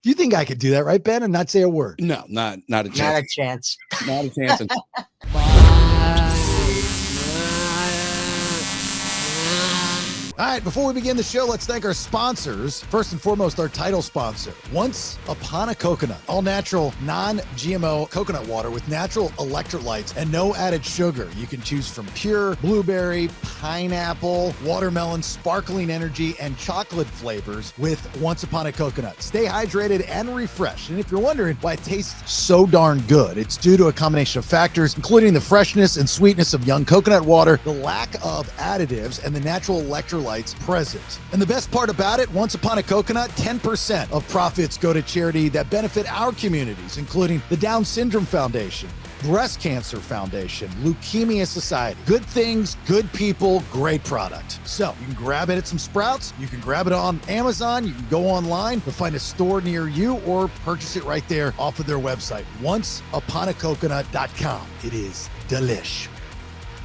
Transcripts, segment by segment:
Do you think I could do that, right, Ben, and not say a word? No, not a chance. Not a chance. Not a chance. All right, before we begin the show, let's thank our sponsors. First and foremost, our title sponsor, Once Upon a Coconut. All natural, non-GMO coconut water with natural electrolytes and no added sugar. You can choose from pure blueberry, pineapple, watermelon, sparkling energy, and chocolate flavors with Once Upon a Coconut. Stay hydrated and refreshed. And if you're wondering why it tastes so darn good, it's due to a combination of factors, including the freshness and sweetness of young coconut water, the lack of additives, and the natural electrolytes present. And the best part about it, Once Upon a Coconut, 10% of profits go to charity that benefit our communities, including the Down Syndrome Foundation, Breast Cancer Foundation, Leukemia Society. Good things, good people, great product. So you can grab it at some Sprouts, you can grab it on Amazon, you can go online to find a store near you or purchase it right there off of their website, onceuponacoconut.com. It is delish.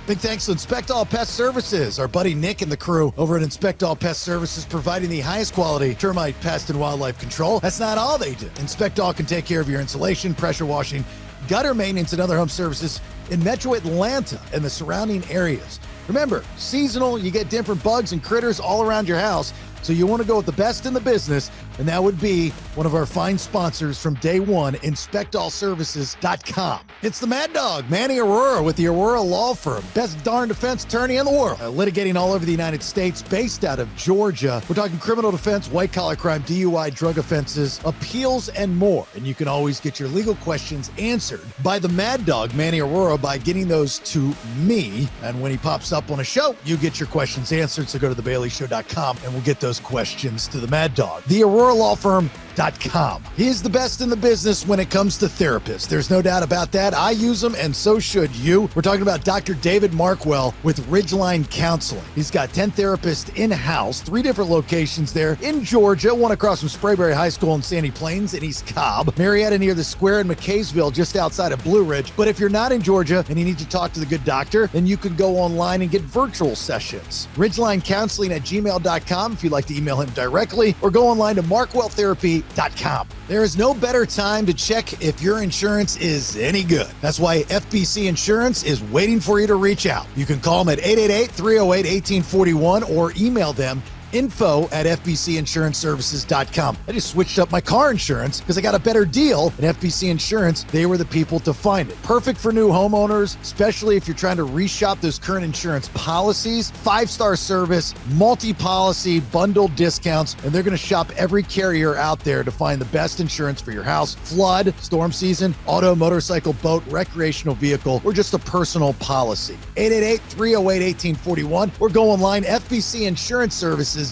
Big thanks to Inspect All Pest Services, our buddy Nick and the crew over at Inspect All Pest Services, providing the highest quality termite, pest, and wildlife control. That's not all they do. Inspect All can take care of your insulation, pressure washing, gutter maintenance, and other home services in Metro Atlanta and the surrounding areas. Remember, seasonal, you get different bugs and critters all around your house, so you want to go with the best in the business, and that would be one of our fine sponsors from day one, InspectAllServices.com. It's the Mad Dog, Manny Aurora, with the Aurora Law Firm, best darn defense attorney in the world, litigating all over the United States, based out of Georgia. We're talking criminal defense, white-collar crime, DUI, drug offenses, appeals, and more. And you can always get your legal questions answered by the Mad Dog, Manny Aurora, by getting those to me. And when he pops up on a show, you get your questions answered. So go to thebaileyshow.com and we'll get those questions to the Mad Dog. The Aurora Law Firm.com. He is the best in the business when it comes to therapists. There's no doubt about that. I use them, and so should you. We're talking about Dr. David Markwell with Ridgeline Counseling. He's got 10 therapists in-house, 3 different locations there in Georgia, one across from Sprayberry High School in Sandy Plains in East Cobb, Marietta near the Square in McKaysville, just outside of Blue Ridge. But if you're not in Georgia and you need to talk to the good doctor, then you can go online and get virtual sessions. Ridgeline Counseling at gmail.com if you'd like to email him directly, or go online to markwelltherapy.com. There is no better time to check if your insurance is any good. That's why FBC Insurance is waiting for you to reach out. You can call them at 888-308-1841 or email them info@fbcinsuranceservices.com. I just switched up my car insurance because I got a better deal at FBC Insurance. They were the people to find it. Perfect for new homeowners, especially if you're trying to reshop those current insurance policies. 5-star service, multi-policy, bundled discounts, and they're going to shop every carrier out there to find the best insurance for your house, flood, storm season, auto, motorcycle, boat, recreational vehicle, or just a personal policy. 888-308-1841 or go online, FBCInsuranceServices.com.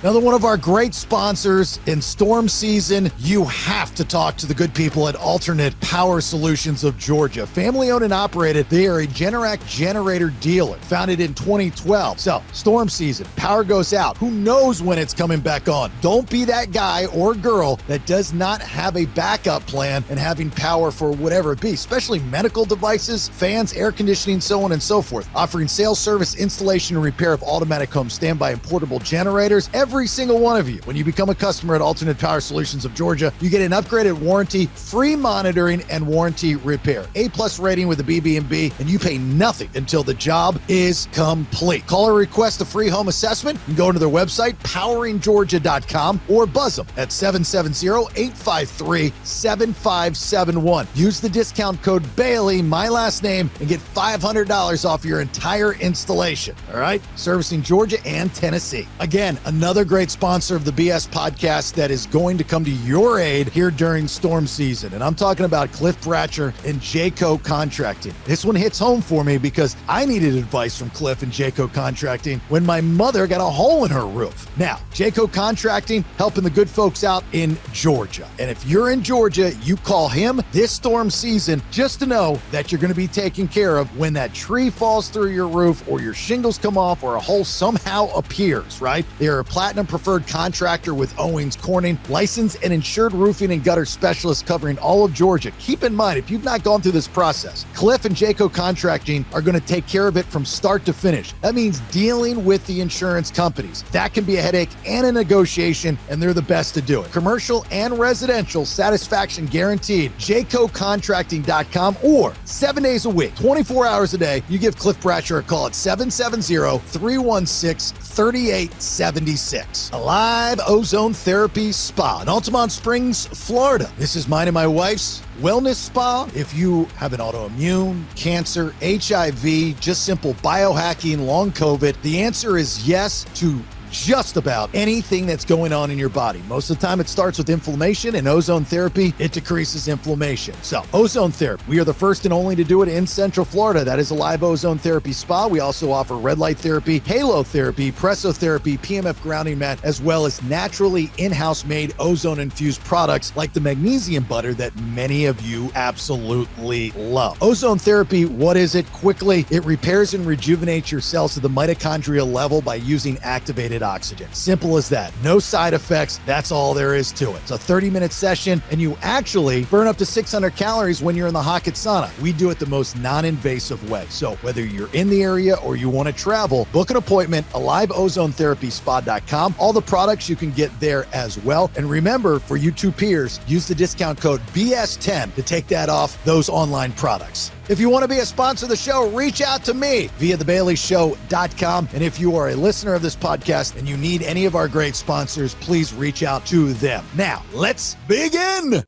Another one of our great sponsors in storm season. You have to talk to the good people at Alternate Power Solutions of Georgia. Family owned and operated. They are a Generac generator dealer, founded in 2012. So storm season, power goes out. Who knows when it's coming back on? Don't be that guy or girl that does not have a backup plan and having power for whatever it be, especially medical devices, fans, air conditioning, so on and so forth. Offering sales, service, installation, and repair of automatic home standby and portable generators, every single one of you. When you become a customer at Alternate Power Solutions of Georgia, you get an upgraded warranty, free monitoring, and warranty repair. A+ rating with a BB&B, and you pay nothing until the job is complete. Call or request a free home assessment and go to their website, poweringgeorgia.com, or buzz them at 770-853-7571. Use the discount code Bailey, my last name, and get $500 off your entire installation. All right? Servicing Georgia and Tennessee. Again, another great sponsor of the BS podcast that is going to come to your aid here during storm season. And I'm talking about Cliff Bratcher and Jayco Contracting. This one hits home for me because I needed advice from Cliff and Jayco Contracting when my mother got a hole in her roof. Now, Jayco Contracting helping the good folks out in Georgia. And if you're in Georgia, you call him this storm season just to know that you're going to be taken care of when that tree falls through your roof or your shingles come off or a hole somehow appears. years, right? They are a platinum preferred contractor with Owens Corning, licensed and insured roofing and gutter specialists covering all of Georgia. Keep in mind, if you've not gone through this process, Cliff and Jayco Contracting are going to take care of it from start to finish. That means dealing with the insurance companies. That can be a headache and a negotiation, and they're the best to do it. Commercial and residential satisfaction guaranteed. JaycoContracting.com, or 7 days a week, 24 hours a day. You give Cliff Bratcher a call at 770-316-3876. Alive Ozone Therapy Spa in Altamont Springs, Florida. This is mine and my wife's wellness spa. If you have an autoimmune, cancer, HIV, just simple biohacking, long COVID, the answer is yes to just about anything that's going on in your body. Most of the time it starts with inflammation, and ozone therapy, it decreases inflammation. So ozone therapy, we are the first and only to do it in Central Florida. That is a live ozone therapy spa. We also offer red light therapy, halo therapy, pressotherapy, PMF grounding mat, as well as naturally in-house made ozone infused products like the magnesium butter that many of you absolutely love. Ozone therapy, what is it? Quickly, it repairs and rejuvenates your cells to the mitochondrial level by using activated oxygen. Simple as that. No side effects. That's all there is to it. It's a 30-minute session, and you actually burn up to 600 calories when you're in the Hocket sauna. We do it the most non-invasive way. So whether you're in the area or you want to travel, book an appointment, aliveozonetherapyspa.com. All the products you can get there as well. And remember, for you two peers, use the discount code BS10 to take that off those online products. If you want to be a sponsor of the show, reach out to me via thebaileyshow.com. And if you are a listener of this podcast and you need any of our great sponsors, please reach out to them. Now, let's begin.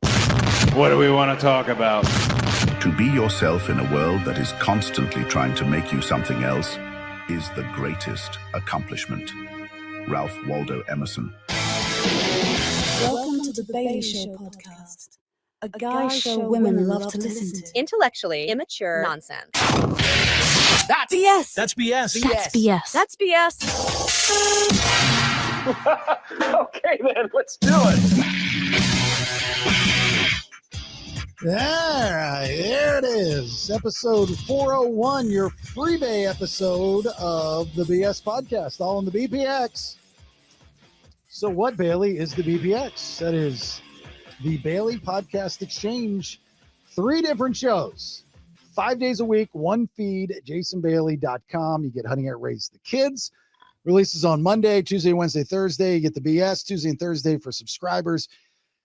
What do we want to talk about? To be yourself in a world that is constantly trying to make you something else is the greatest accomplishment. Ralph Waldo Emerson. Welcome to the Bailey Show podcast. A guy show women love to listen to. Intellectually immature nonsense. That's BS. That's BS. That's BS. That's BS. Okay, then, let's do it. All right, there it is. Episode 401, your freebie episode of the BS podcast, all on the BPX. So what, Bailey, is the BPX? That is the Bailey Podcast Exchange. 3 different shows, 5 days a week, one feed at jasonbailey.com. You get Honey, I Raised the Kids. Releases on Monday, Tuesday, Wednesday, Thursday. You get the BS Tuesday and Thursday for subscribers.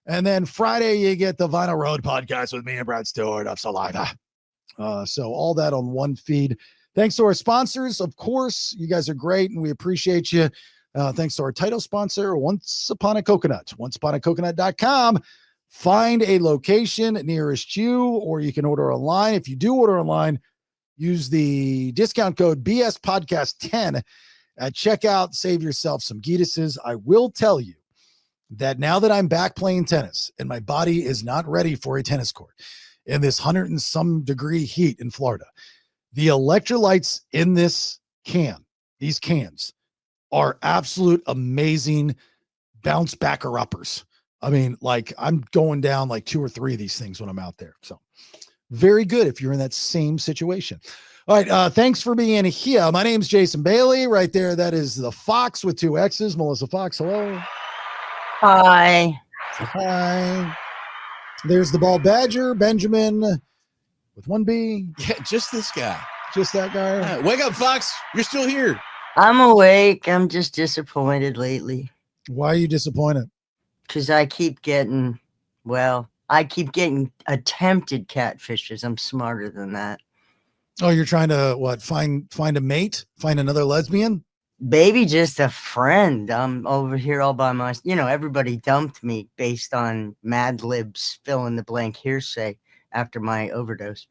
And then Friday, you get the Vinyl Road podcast with me and Brad Stewart of Saliva. So all that on one feed. Thanks to our sponsors, of course. You guys are great, and we appreciate you. Thanks to our title sponsor, Once Upon a Coconut, onceuponacoconut.com. Find a location nearest you, or you can order online. If you do order online, use the discount code BSPodcast10 at checkout. Save yourself some Geetuses. I will tell you that now that I'm back playing tennis and my body is not ready for a tennis court in this 100 and some degree heat in Florida, the electrolytes in these cans are absolute amazing bounce backer uppers. I mean, like, I'm going down like 2 or 3 of these things when I'm out there. So very good if you're in that same situation. All right. Thanks for being here. My name's Jason Bailey. Right there, that is the Foxx with 2 X's. Melissa Foxx, hello. Hi. Hi. There's the Bald Badger, Benjamin with 1 B. Yeah, just this guy. Just that guy. Yeah, wake up, Fox. You're still here. I'm awake. I'm just disappointed lately. Why are you disappointed? Because I keep getting attempted catfishes. I'm smarter than that. Oh, you're trying to what? Find a mate? Find another lesbian? Baby, just a friend. I'm over here all by myself. You know, everybody dumped me based on Mad Lib's fill in the blank hearsay after my overdose.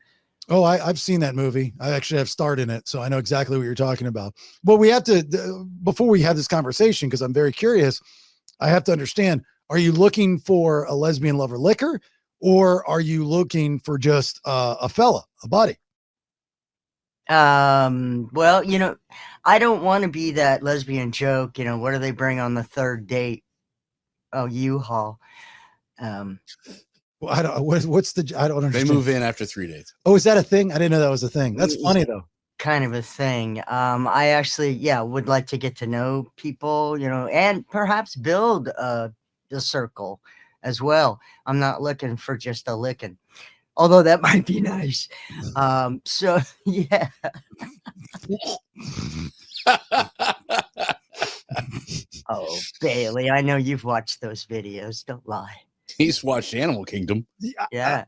Oh, I've seen that movie. I actually have starred in it, so I know exactly what you're talking about. But we have to, before we have this conversation, because I'm very curious, I have to understand, are you looking for a lesbian lover liquor, or are you looking for just a fella, a buddy? Well, you know, I don't want to be that lesbian joke. You know, what do they bring on the 3rd date? Oh, U-Haul. Well, I don't. I don't understand. They move in after 3 days. Oh, is that a thing? I didn't know that was a thing. That's funny though. kind of a thing. I actually, would like to get to know people, and perhaps build the circle as well. I'm not looking for just a licking, although that might be nice. So yeah. Oh, Bailey, I know you've watched those videos. Don't lie. He's watched Animal Kingdom. Yeah.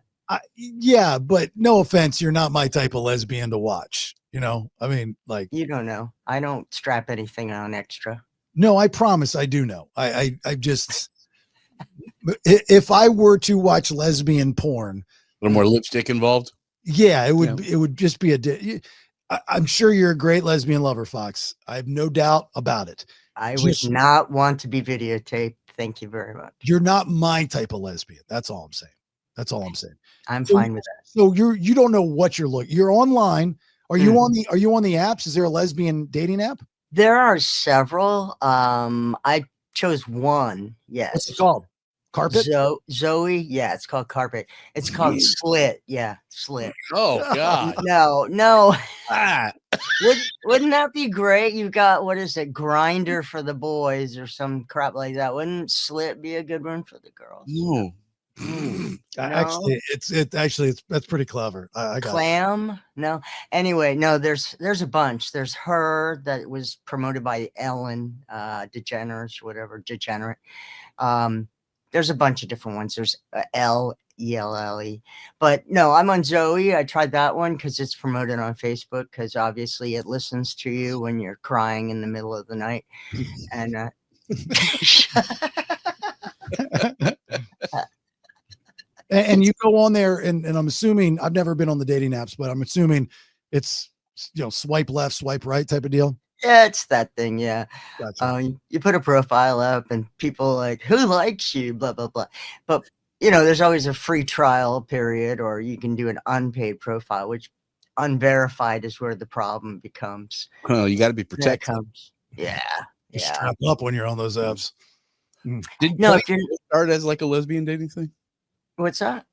Yeah, but no offense, you're not my type of lesbian to watch. I mean, like, You don't know. I don't strap anything on extra. no, I promise I do know. I just, if I were to watch lesbian porn, A little more lipstick involved. yeah, it would just be I'm sure you're a great lesbian lover, Fox. I have no doubt about it. I would not want to be videotaped. Thank you very much. You're not my type of lesbian. That's all I'm saying. I'm fine with that. So you don't know what you're looking. You're online. Are you on the apps? Is there a lesbian dating app? There are several. I chose one. Yes. What's it called? Carpet? Zoe. Yeah, it's called Carpet. It's called Slit. Yeah, Slit. Oh God. No. Ah. Wouldn't that be great? You got, what is it, Grinder for the boys or some crap like that? Wouldn't Slit be a good one for the girls? No. Actually, that's pretty clever. I got Clam? No. Anyway, no, there's a bunch. There's her that was promoted by Ellen DeGeneres, whatever, Degenerate. There's a bunch of different ones. There's L-E-L-L-E. But no, I'm on Zoe. I tried that one because it's promoted on Facebook, because obviously it listens to you when you're crying in the middle of the night. And and you go on there, and I'm assuming, I've never been on the dating apps, but I'm assuming it's swipe left, swipe right type of deal. yeah, it's that thing. Yeah. Gotcha. You put a profile up and people like, who likes you, blah, blah, blah. But, there's always a free trial period, or you can do an unpaid profile, which unverified is where the problem becomes. Oh, you got to be protected. Yeah. You strap up when you're on those apps. Did No, Plenty of Fish start as like a lesbian dating thing? What's that?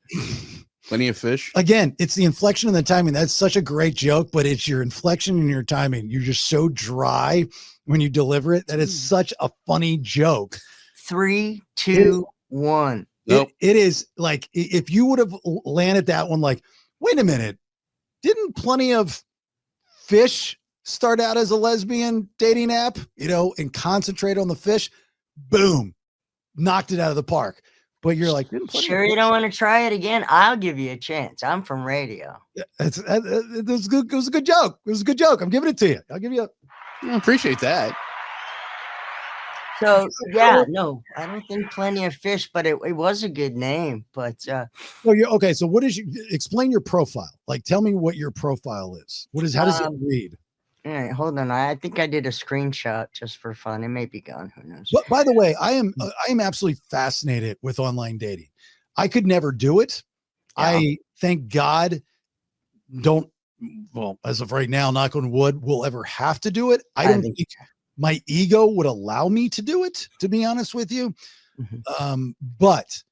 Plenty of Fish. Again, it's the inflection and the timing. That's such a great joke, but it's your inflection and your timing. You're just so dry when you deliver it that it's such a funny joke. 3, 2, 1. Nope. It is like, if you would have landed that one, like, wait a minute, didn't Plenty of Fish start out as a lesbian dating app, and concentrate on the fish? Boom, knocked it out of the park. But you're like, sure you don't want to try it again? I'll give you a chance. I'm from radio. It was good. It was a good joke. It was a good joke. I'm giving it to you. I'll give you I appreciate that. So yeah, no, I don't think Plenty of Fish, but it was a good name. But okay. So what is explain your profile? Like, tell me what your profile is. How does it read? All right, hold on. I think I did a screenshot just for fun. It may be gone. Who knows? But by the way, I am absolutely fascinated with online dating. I could never do it. Yeah. I thank God as of right now, knock on wood, will ever have to do it. I don't think my ego would allow me to do it, to be honest with you. Mm-hmm. But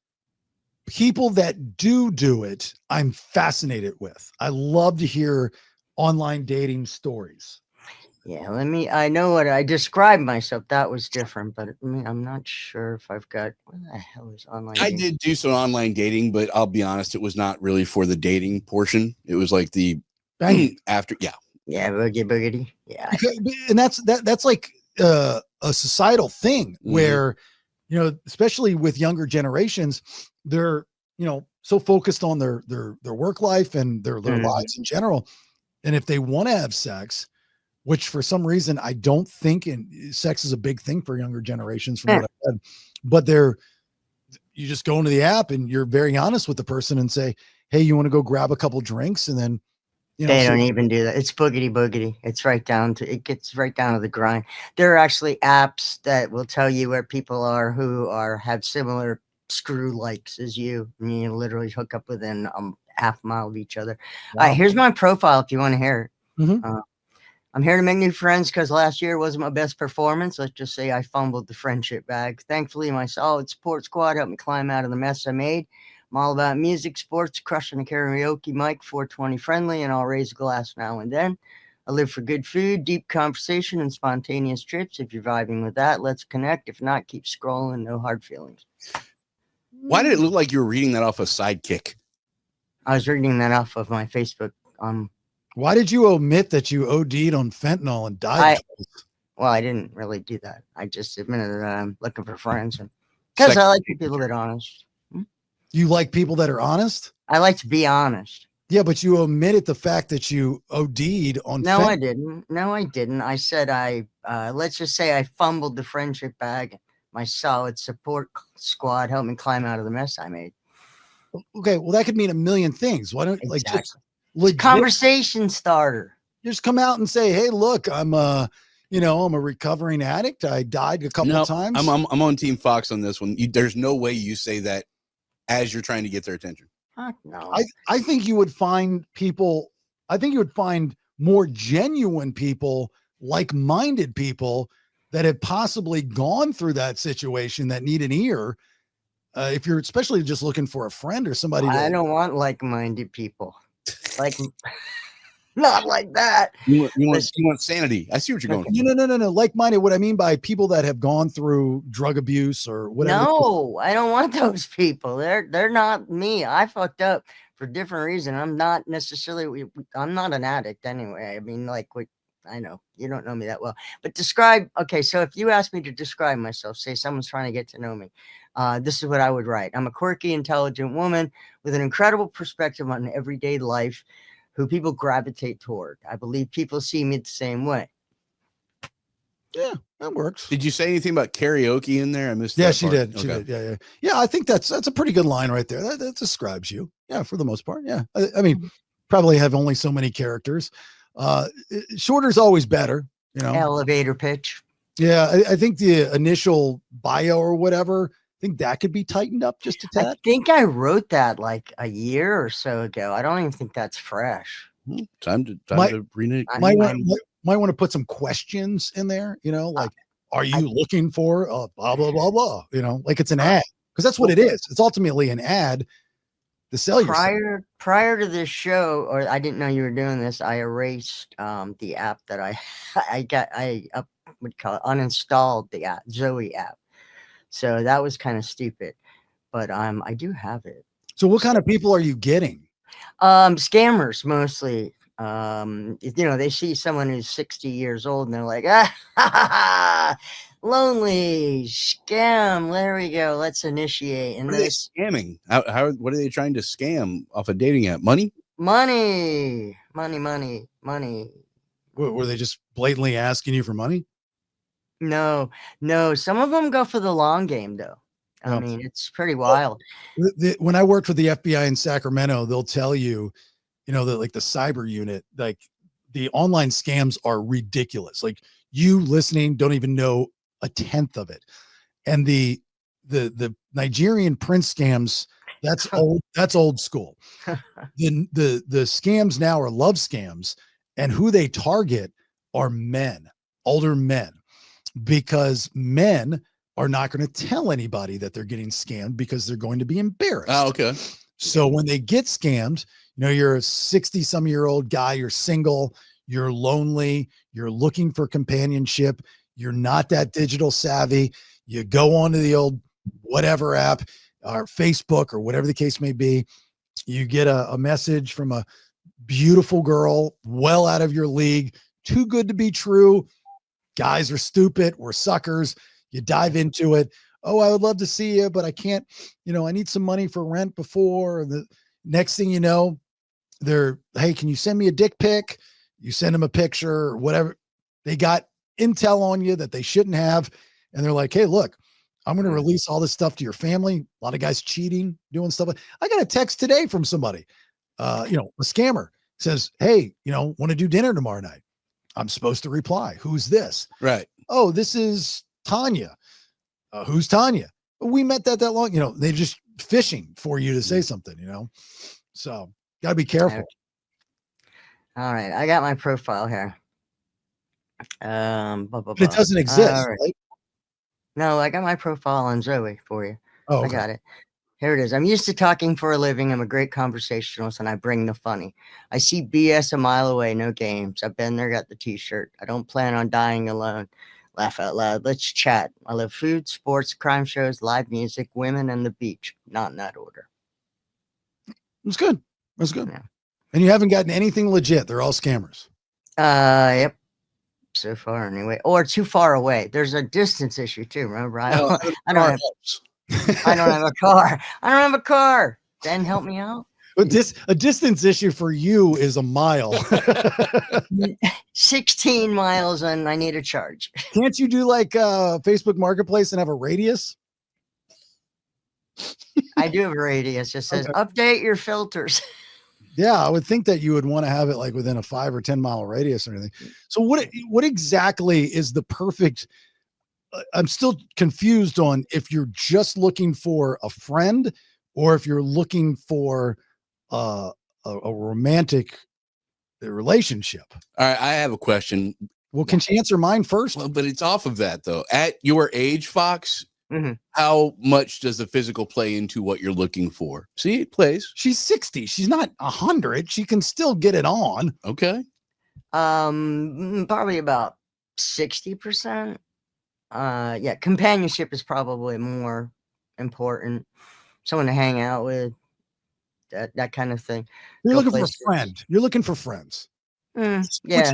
people that do it, I'm fascinated with. I love to hear online dating stories. Yeah, I know what I described myself. That was different, but I'm not sure if I've got, what the hell is online dating? I did do some online dating, but I'll be honest, it was not really for the dating portion. It was like the after. Yeah. Yeah. Boogity. Yeah. And that's like a societal thing where, especially with younger generations, they're, so focused on their work life and their lives in general. And if they want to have sex, which for some reason I don't think sex is a big thing for younger generations from what I read, but you just go into the app and you're very honest with the person and say, hey, you want to go grab a couple drinks? And then, they don't even do that. It's boogity. It gets right down to the grind. There are actually apps that will tell you where people are who have similar screw likes as you. And you literally hook up within half a mile of each other. Wow. All right, here's my profile if you want to hear it. Mm-hmm. I'm here to make new friends because last year wasn't my best performance. Let's just say I fumbled the friendship bag. Thankfully, my solid support squad helped me climb out of the mess I made. I'm all about music, sports, crushing the karaoke mic, 420 friendly, and I'll raise a glass now and then. I live for good food, deep conversation, and spontaneous trips. If you're vibing with that, let's connect. If not, keep scrolling. No hard feelings. Why did it look like you were reading that off a Sidekick? I was reading that off of my Facebook. Why did you omit that you OD'd on fentanyl and died? Well, I didn't really do that. I just admitted that I'm looking for friends, and because I like people that are honest. You like people that are honest? I like to be honest. Yeah, but you omitted the fact that you OD'd on No, fentanyl. I didn't. No, I didn't. I said let's just say I fumbled the friendship bag. My solid support squad helped me climb out of the mess I made. Okay, well, that could mean a million things. Why don't like just legit, conversation starter? Just come out and say, "Hey, look, I'm I'm a recovering addict. I died a couple of times." I'm on Team Foxx on this one. There's no way you say that as you're trying to get their attention. No. I think you would find people. I think you would find more genuine people, like-minded people that have possibly gone through that situation that need an ear. If you're especially just looking for a friend or somebody, I don't want like-minded people. Like, not like that. You want sanity. I see what you're going. No. Like-minded. What I mean by people that have gone through drug abuse or whatever. No, I don't want those people. They're not me. I fucked up for different reason. I'm not necessarily. I'm not an addict anyway. I mean, I know you don't know me that well, but describe. Okay, so if you ask me to describe myself, say someone's trying to get to know me, this is what I would write. I'm a quirky, intelligent woman with an incredible perspective on everyday life, who people gravitate toward. I believe people see me the same way. Yeah, that works. Did you say anything about karaoke in there? I missed. Yeah, that she part. did. She did. Yeah. I think that's a pretty good line right there. That describes you. Yeah, for the most part. Yeah. I mean, probably have only so many characters. Shorter's always better. Elevator pitch. Yeah, I think the initial bio or whatever, I think that could be tightened up just a tad. I think I wrote that like a year or so ago. I don't even think that's fresh. Time to renege. Might want to put some questions in there, like, are you looking for blah, blah, blah, blah, like it's an ad, because that's what it is. It's ultimately an ad to sell you. Prior to this show, or I didn't know you were doing this, I erased the app that uninstalled the app, Zoe app. So that was kind of stupid, but I do have it. So what kind of people are you getting? Scammers mostly. They see someone who's 60 years old and they're like, lonely scam. There we go. Let's initiate. And what are they scamming? What are they trying to scam off a dating app? Money. Money. Were they just blatantly asking you for money? No. Some of them go for the long game though. I mean, it's pretty wild. When I worked with the FBI in Sacramento, they'll tell you, like the cyber unit, like the online scams are ridiculous. Like you listening don't even know a tenth of it. And the Nigerian prince scams, that's old school. The scams now are love scams, and who they target are men, older men, because men are not going to tell anybody that they're getting scammed because they're going to be embarrassed. Oh, okay. So when they get scammed, you're a 60-some-year-old guy, you're single, you're lonely, you're looking for companionship, you're not that digital savvy, you go onto the old whatever app or Facebook or whatever the case may be, you get a message from a beautiful girl, well out of your league, too good to be true, guys are stupid, we're suckers, you dive into it. Oh, I would love to see you, but I can't, I need some money for rent before. The next thing you know, hey, can you send me a dick pic? You send them a picture or whatever. They got intel on you that they shouldn't have. And they're like, hey, look, I'm going to release all this stuff to your family. A lot of guys cheating, doing stuff. I got a text today from somebody, a scammer says, hey, want to do dinner tomorrow night? I'm supposed to reply. Who's this? Right. Oh, this is Tanya. Who's Tanya? We met that long, they're just fishing for you to say something, so gotta be careful. All right. I got my profile here. But it doesn't exist. Right. No, I got my profile on Zoe for you. Oh, okay. I got it. Here it is. I'm used to talking for a living. I'm a great conversationalist and I bring the funny. I see BS a mile away, no games. I've been there, got the t-shirt. I don't plan on dying alone. Laugh out loud. Let's chat. I love food, sports, crime shows, live music, women, and the beach. Not in that order. It's good. That's good. Yeah. And you haven't gotten anything legit. They're all scammers. Yep. So far, anyway. Or too far away. There's a distance issue too. Remember, I don't have a car. I don't have a car. Ben, help me out. But a distance issue for you is a mile. 16 miles and I need a charge. Can't you do like Facebook Marketplace and have a radius? I do have a radius. It says update your filters. Yeah, I would think that you would want to have it like within a 5 or 10 mile radius or anything. So what exactly is the perfect? I'm still confused on if you're just looking for a friend or if you're looking for a romantic relationship. All right, I have a question. Well, can she answer mine first? Well, but it's off of that though. At your age, Fox, Mm-hmm. how much does the physical play into what you're looking for? See, it plays. She's 60. She's not 100. She can still get it on. Okay. Probably about 60%. Yeah, companionship is probably more important. Someone to hang out with, that kind of thing. You're Go looking for places. a friend. You're looking for friends. Yeah,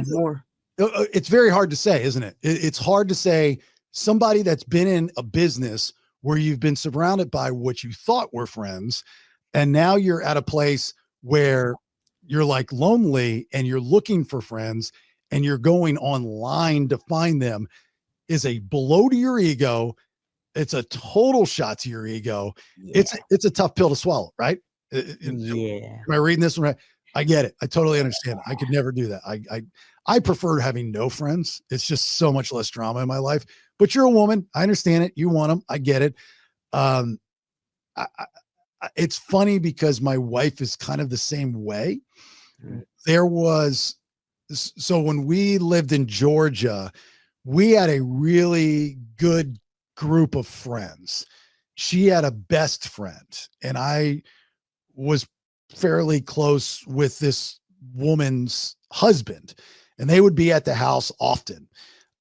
more. It's very hard to say, isn't it? It's hard to say somebody that's been in a business where you've been surrounded by what you thought were friends, and now you're at a place where you're like lonely and you're looking for friends and you're going online to find them is a blow to your ego. It's a total shot to your ego. Yeah. It's a tough pill to swallow, right? Yeah. Am I reading this one right? I get it. I totally understand. I could never do that. I prefer having no friends. It's just so much less drama in my life. But you're a woman. I understand it. You want them. I get it. It's funny because my wife is kind of the same way. There was, so when we lived in Georgia, we had a really good group of friends. She had a best friend, and I was fairly close with this woman's husband, and they would be at the house often.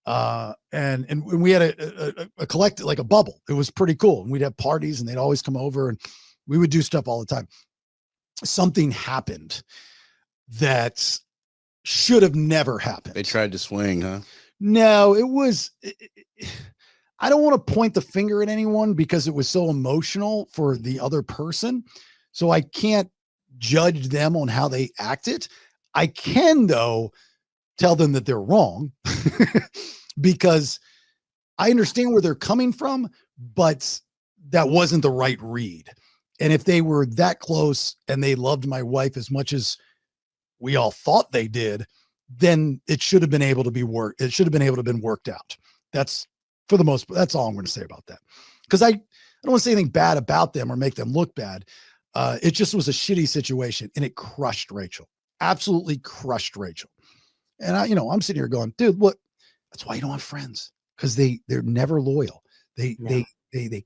And we had a collective, like a bubble. It was pretty cool. And we'd have parties and they'd always come over and we would do stuff all the time. Something happened that should have never happened. They tried to swing, huh? No, it was, I don't want to point the finger at anyone because it was so emotional for the other person. So I can't judge them on how they acted. I can, though, tell them that they're wrong because I understand where they're coming from, but that wasn't the right read. And if they were that close and they loved my wife as much as we all thought they did, then it should have been able to be worked. It should have been able to have been worked out. That's for the most, that's all I'm going to say about that. Because I don't want to say anything bad about them or make them look bad. It just was a shitty situation and it crushed Rachel. Absolutely crushed Rachel. And I'm sitting here going, dude, what? That's why you don't have friends, because they're never loyal. They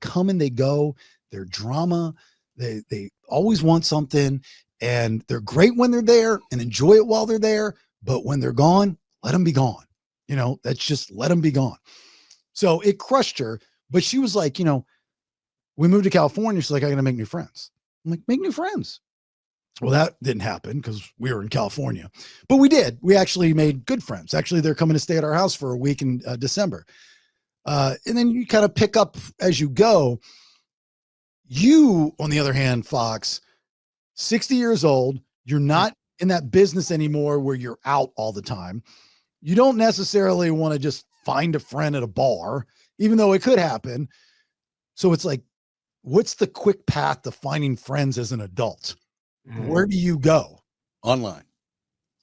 come and they go. They're drama. They always want something, and they're great when they're there and enjoy it while they're there. But when they're gone, let them be gone. That's just let them be gone. So it crushed her. But she was like, we moved to California. She's like, I got to make new friends. I'm like, make new friends. Well, that didn't happen because we were in California, but we did. We actually made good friends. Actually, they're coming to stay at our house for a week in December. And then you kind of pick up as you go. You, on the other hand, Fox, 60 years old, you're not in that business anymore where you're out all the time. You don't necessarily want to just find a friend at a bar, even though it could happen. So it's like, what's the quick path to finding friends as an adult? Where do you go? Online.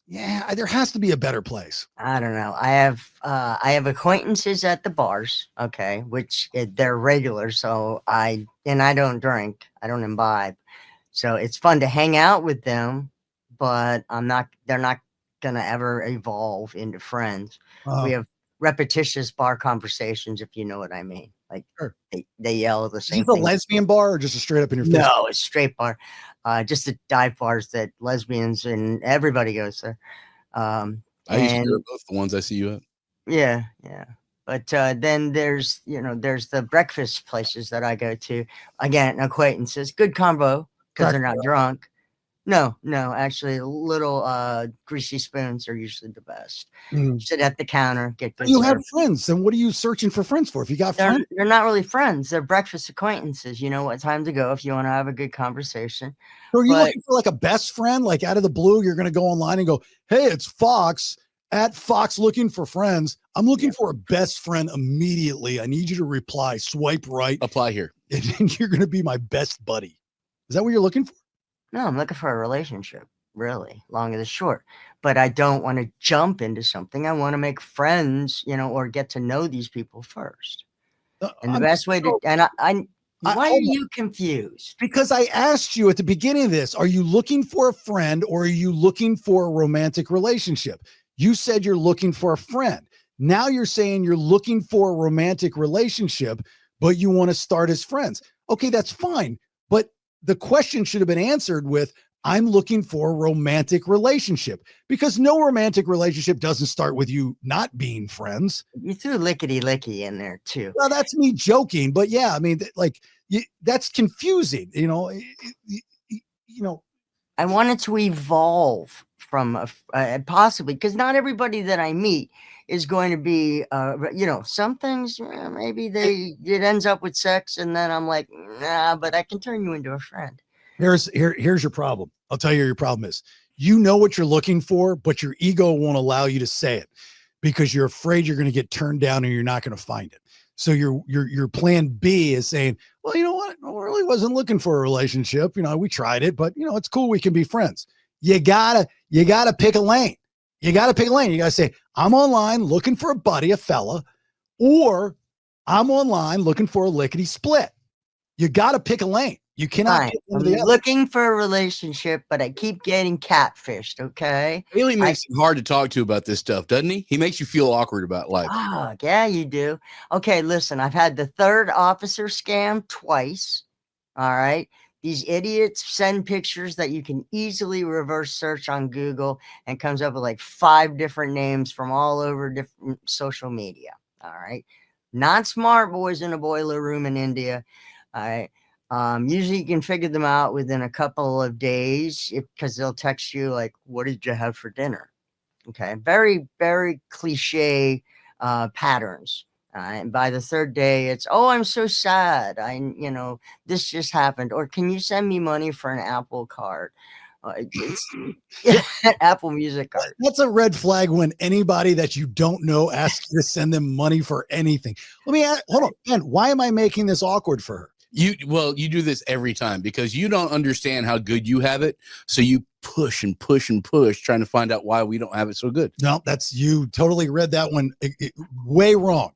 Yeah, there has to be a better place. I don't know. I have acquaintances at the bars, okay, which they're regular. So I don't drink. I don't imbibe. So it's fun to hang out with them, but they're not going to ever evolve into friends. We repetitious bar conversations, if you know what I mean. Like Sure. they yell the Is same this a thing. lesbian bar or just a straight up in your face? No, it's straight bar. Just the dive bars that lesbians and everybody goes there. I used to go And to both the ones I see you at. yeah, yeah. But then there's there's the breakfast places that I go to. Again, acquaintances, good convo because they're not drunk. No, actually, little greasy spoons are usually the best. Sit at the counter, get good You have service. friends, then what are you searching for friends for? If you got They're, friends, they're not really friends. They're breakfast acquaintances. You know what time to go if you want to have a good conversation. or are you But looking for like a best friend? Like out of the blue, you're going to go online and go, "Hey, it's Fox at Fox looking for friends. I'm looking for a best friend immediately. I need you to reply. Swipe right, Apply here. and you're going to be my best buddy." Is that what you're looking for? no, I'm looking for a relationship, really, long and the short. But I don't want to jump into something. I want to make friends, or get to know these people first. And the best way to, and why are hold on. you confused? Because I asked you at the beginning of this, are you looking for a friend or are you looking for a romantic relationship? You said you're looking for a friend. Now you're saying you're looking for a romantic relationship, but you want to start as friends. Okay, that's fine. But the question should have been answered with, I'm looking for a romantic relationship, because no romantic relationship doesn't start with you not being friends. You threw lickety licky in there too. Well, that's me joking, but yeah, I mean, that's confusing, I wanted to evolve from possibly, because not everybody that I meet is going to be, some things maybe it ends up with sex, and then I'm like, nah, but I can turn you into a friend. Here's your problem. I'll tell you your problem is, you know what you're looking for, but your ego won't allow you to say it because you're afraid you're going to get turned down and you're not going to find it. So your plan B is saying, well, you know what? I really wasn't looking for a relationship. We tried it, but it's cool. We can be friends. You gotta pick a lane. You gotta pick a lane. You gotta say, I'm online looking for a buddy, a fella, or I'm online looking for a lickety split. You gotta pick a lane. You cannot pick one I'm or the other. looking for a relationship, but I keep getting catfished. Okay. Haley makes it hard to talk to about this stuff, doesn't he? He makes you feel awkward about life. Oh, yeah, you do. Okay, listen, I've had the third officer scam twice. All right. These idiots send pictures that you can easily reverse search on Google and comes up with like 5 different names from all over different social media. All right. Not smart boys in a boiler room in India. All right. Usually you can figure them out within a couple of days because they'll text you like, what did you have for dinner? Okay. Very, very cliche patterns. And by the third day, it's, oh, I'm so sad. This just happened. Or can you send me money for an Apple card? Apple Music card. That's a red flag when anybody that you don't know asks you to send them money for anything. Let me ask, hold on, Ben, why am I making this awkward for her? You do this every time because you don't understand how good you have it. So you push and push and push, trying to find out why we don't have it so good. No, you totally read that one way wrong.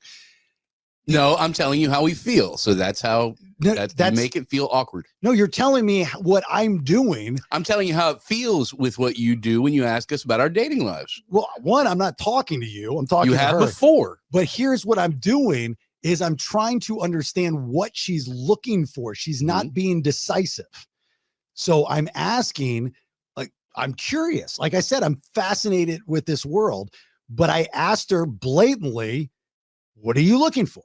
No, I'm telling you how we feel. So that's how that's make it feel awkward. No, you're telling me what I'm doing. I'm telling you how it feels with what you do when you ask us about our dating lives. Well, one, I'm not talking to you. I'm talking to her. Before. But here's what I'm doing is I'm trying to understand what she's looking for. She's not being decisive. So I'm asking, like, I'm curious. Like I said, I'm fascinated with this world, but I asked her blatantly, what are you looking for?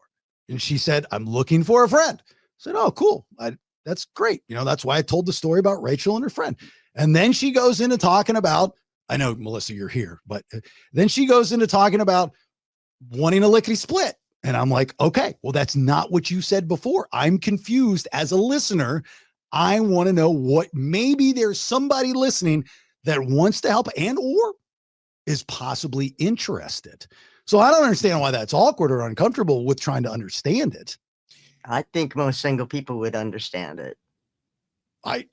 And she said, I'm looking for a friend. I said, oh, cool. That's great. That's why I told the story about Rachel and her friend. And then she goes into talking about, I know, Melissa, you're here, but then she goes into talking about wanting a lickety split. And I'm like, okay, well, that's not what you said before. I'm confused as a listener. I want to know what, maybe there's somebody listening that wants to help and or is possibly interested. So I don't understand why that's awkward or uncomfortable with trying to understand it. I think most single people would understand it. I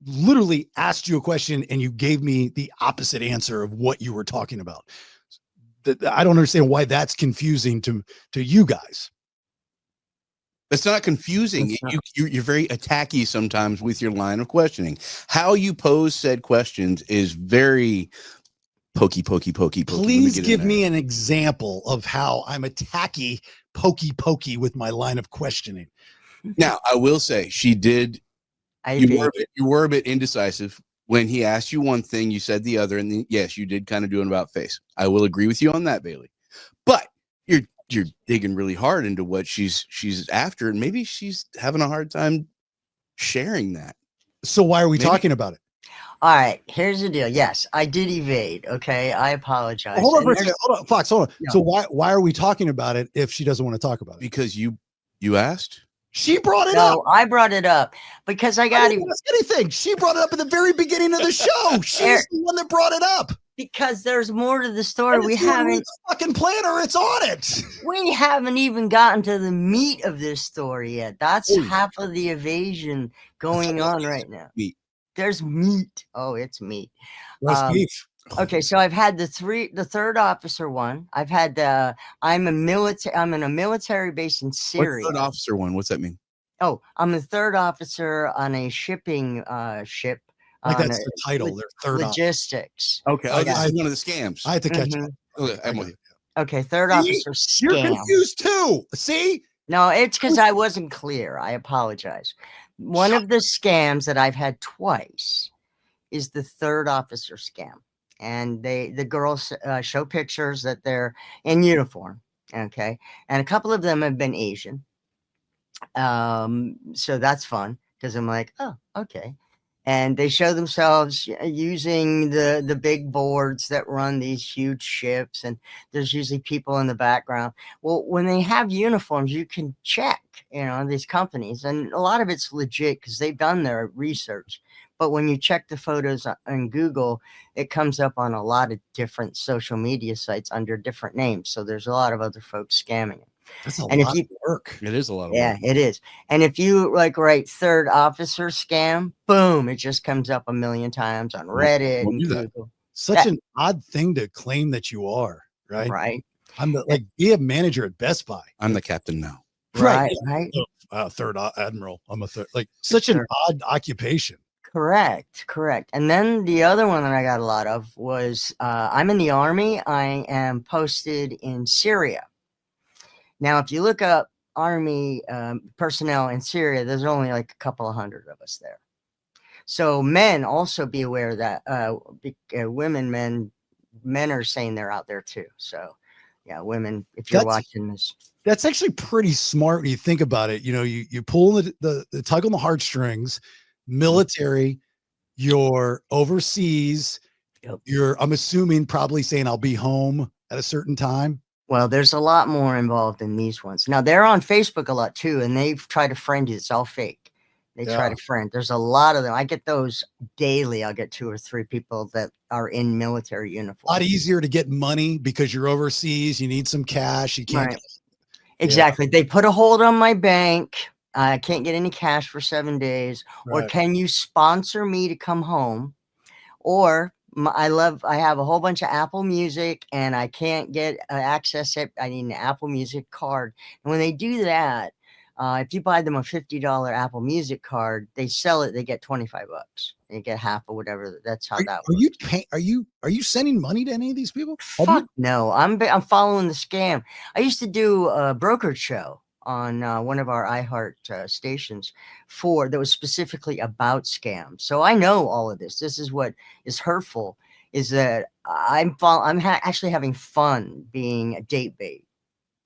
literally asked you a question and you gave me the opposite answer of what you were talking about. I don't understand why that's confusing to you guys. It's not confusing. You're very attacky sometimes with your line of questioning. How you pose said questions is very Pokey. Let Please get in give there. me an example of how I'm a tacky pokey with my line of questioning. Now, I will say she did. You were a bit indecisive. When he asked you one thing, you said the other, and then, yes, you did kind of do an about face. I will agree with you on that, Bailey. But you're digging really hard into what she's after, and maybe she's having a hard time sharing that. So why are we talking about it? All right, here's the deal. Yes, I did evade. Okay, I apologize. Hold on for a second. Hold on, Fox. Hold on. No. So why are we talking about it if she doesn't want to talk about it? Because you asked. She brought it up. No, I brought it up because I got didn't ask anything. She brought it up at the very beginning of the show. She's the one that brought it up. Because there's more to the story. We haven't the fucking planner. It's on it. We haven't even gotten to the meat of this story yet. That's half of the evasion going on right now. Meat. There's meat. Oh, it's meat. Beef. Okay, so I've had the third officer one. I've had I'm in a military base in Syria. Third officer one. What's that mean? Oh, I'm a third officer on a shipping ship. Like that's the title. They're third logistics. Okay, this is one of the scams. I had to catch up. Okay, I'm with you. Okay, third officer scam. You're confused too. See? No, it's because I wasn't clear. I apologize. One of the scams that I've had twice is the third officer scam. And the girls show pictures that they're in uniform. Okay. And a couple of them have been Asian. So that's fun because I'm like, oh, okay. And they show themselves using the big boards that run these huge ships, and there's usually people in the background. Well, when they have uniforms, you can check, these companies, and a lot of it's legit because they've done their research. But when you check the photos on Google, it comes up on a lot of different social media sites under different names. So there's a lot of other folks scamming it. That's a lot of work. It is a lot of work. Yeah, it is. And if you write third officer scam, boom, it just comes up a million times on Reddit and Google. Such an odd thing to claim that you are, right? Right. I'm be a manager at Best Buy. I'm the captain now. Right. Third admiral. I'm a third. Such an odd occupation. Correct. And then the other one that I got a lot of was I'm in the Army. I am posted in Syria. Now, if you look up Army personnel in Syria, there's only like a couple of hundred of us there. So men also be aware that men are saying they're out there too. So yeah, women, if you're watching this. That's actually pretty smart when you think about it. You pull the tug on the heartstrings, military, you're overseas. Yep. I'm assuming probably saying I'll be home at a certain time. Well, there's a lot more involved in these ones. Now, they're on Facebook a lot, too, and they've tried to friend you. It's all fake. They try to friend. There's a lot of them. I get those daily. I'll get 2 or 3 people that are in military uniform. A lot easier to get money because you're overseas. You need some cash. You can't. Right. Exactly. They put a hold on my bank. I can't get any cash for 7 days. Right. Or can you sponsor me to come home? Or I have a whole bunch of Apple Music and I can't get access it. I need an Apple Music card. And when they do that, if you buy them a $50 Apple Music card, they sell it. They get $25. They get half or whatever. That's how that works. Are you sending money to any of these people? Fuck no. I'm following the scam. I used to do a brokerage show on one of our iHeart stations that was specifically about scams. So I know all of this. This is what is hurtful, is that I'm actually having fun being a date bait.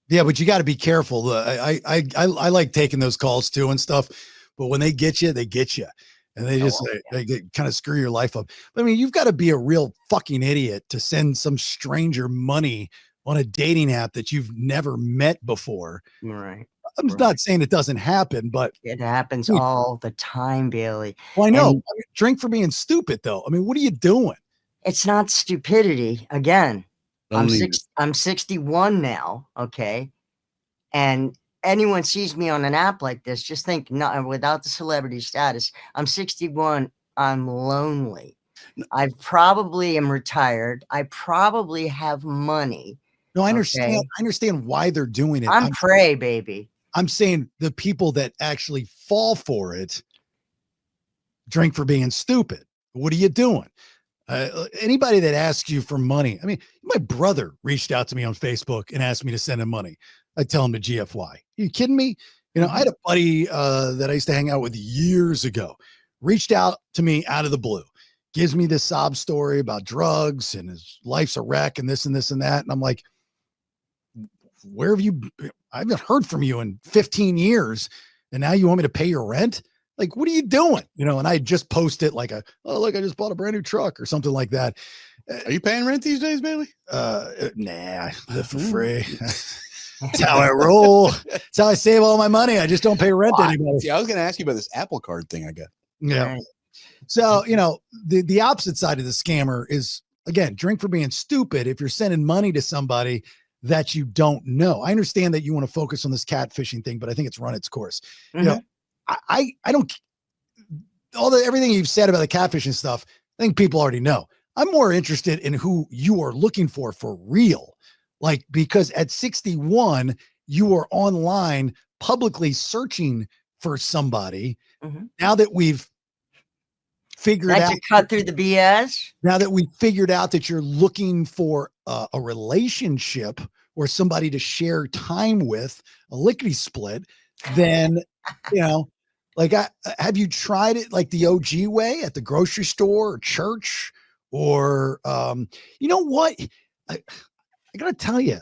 Yeah, but you got to be careful. I like taking those calls too and stuff, but when they get you, and they just they kind of screw your life up. I mean, you've got to be a real fucking idiot to send some stranger money on a dating app that you've never met before. Right. I'm not saying it doesn't happen, but it happens all the time, Bailey. Well, I know. Drink for being stupid, though. I mean, what are you doing? It's not stupidity. Again, I'm 61 now. Okay. And anyone sees me on an app like this, just think, without the celebrity status, I'm 61. I'm lonely. I probably am retired. I probably have money. No, I understand. Okay. I understand why they're doing it. I'm prey, baby. I'm saying the people that actually fall for it drink for being stupid. What are you doing? Anybody that asks you for money, I mean, my brother reached out to me on Facebook and asked me to send him money. I tell him to GFY. Are you kidding me? You know, I had a buddy that I used to hang out with years ago, reached out to me out of the blue, gives me this sob story about drugs and his life's a wreck and this and this and that. And I'm like, where have you been? I haven't heard from you in 15 years. And now you want me to pay your rent? Like, what are you doing? You know, and I just posted like look, I just bought a brand new truck or something like that. Are you paying rent these days, Bailey? Nah, I live for free. That's how I roll. That's how I save all my money. I just don't pay rent anymore. See, I was going to ask you about this Apple Card thing I got. Yeah. Right. So, you know, the opposite side of the scammer is, again, drink for being stupid. If you're sending money to somebody that you don't know, I understand that you want to focus on this catfishing thing, but I think it's run its course. You know, I don't, everything you've said about the catfishing stuff, I think people already know. I'm more interested in who you are looking for real. Like, because at 61, you are online publicly searching for somebody. Now that we've figured out, to cut through the BS. Now that we figured out that you're looking for a relationship or somebody to share time with, a lickety split, then, you know, like, have you tried it like the OG way at the grocery store or church or, you know what? I gotta tell you,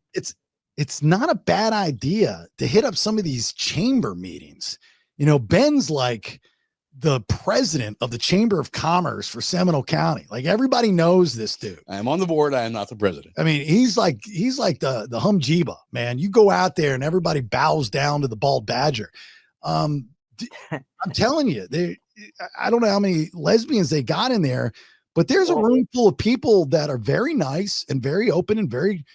it's not a bad idea to hit up some of these chamber meetings. You know, Ben's like the president of the Chamber of Commerce for Seminole County. Like, everybody knows this dude. I am on the board. I am not the president. I mean, he's like the humjiba, man. You go out there and everybody bows down to the bald badger. I'm telling you, I don't know how many lesbians they got in there, but there's a room full of people that are very nice and very open and very,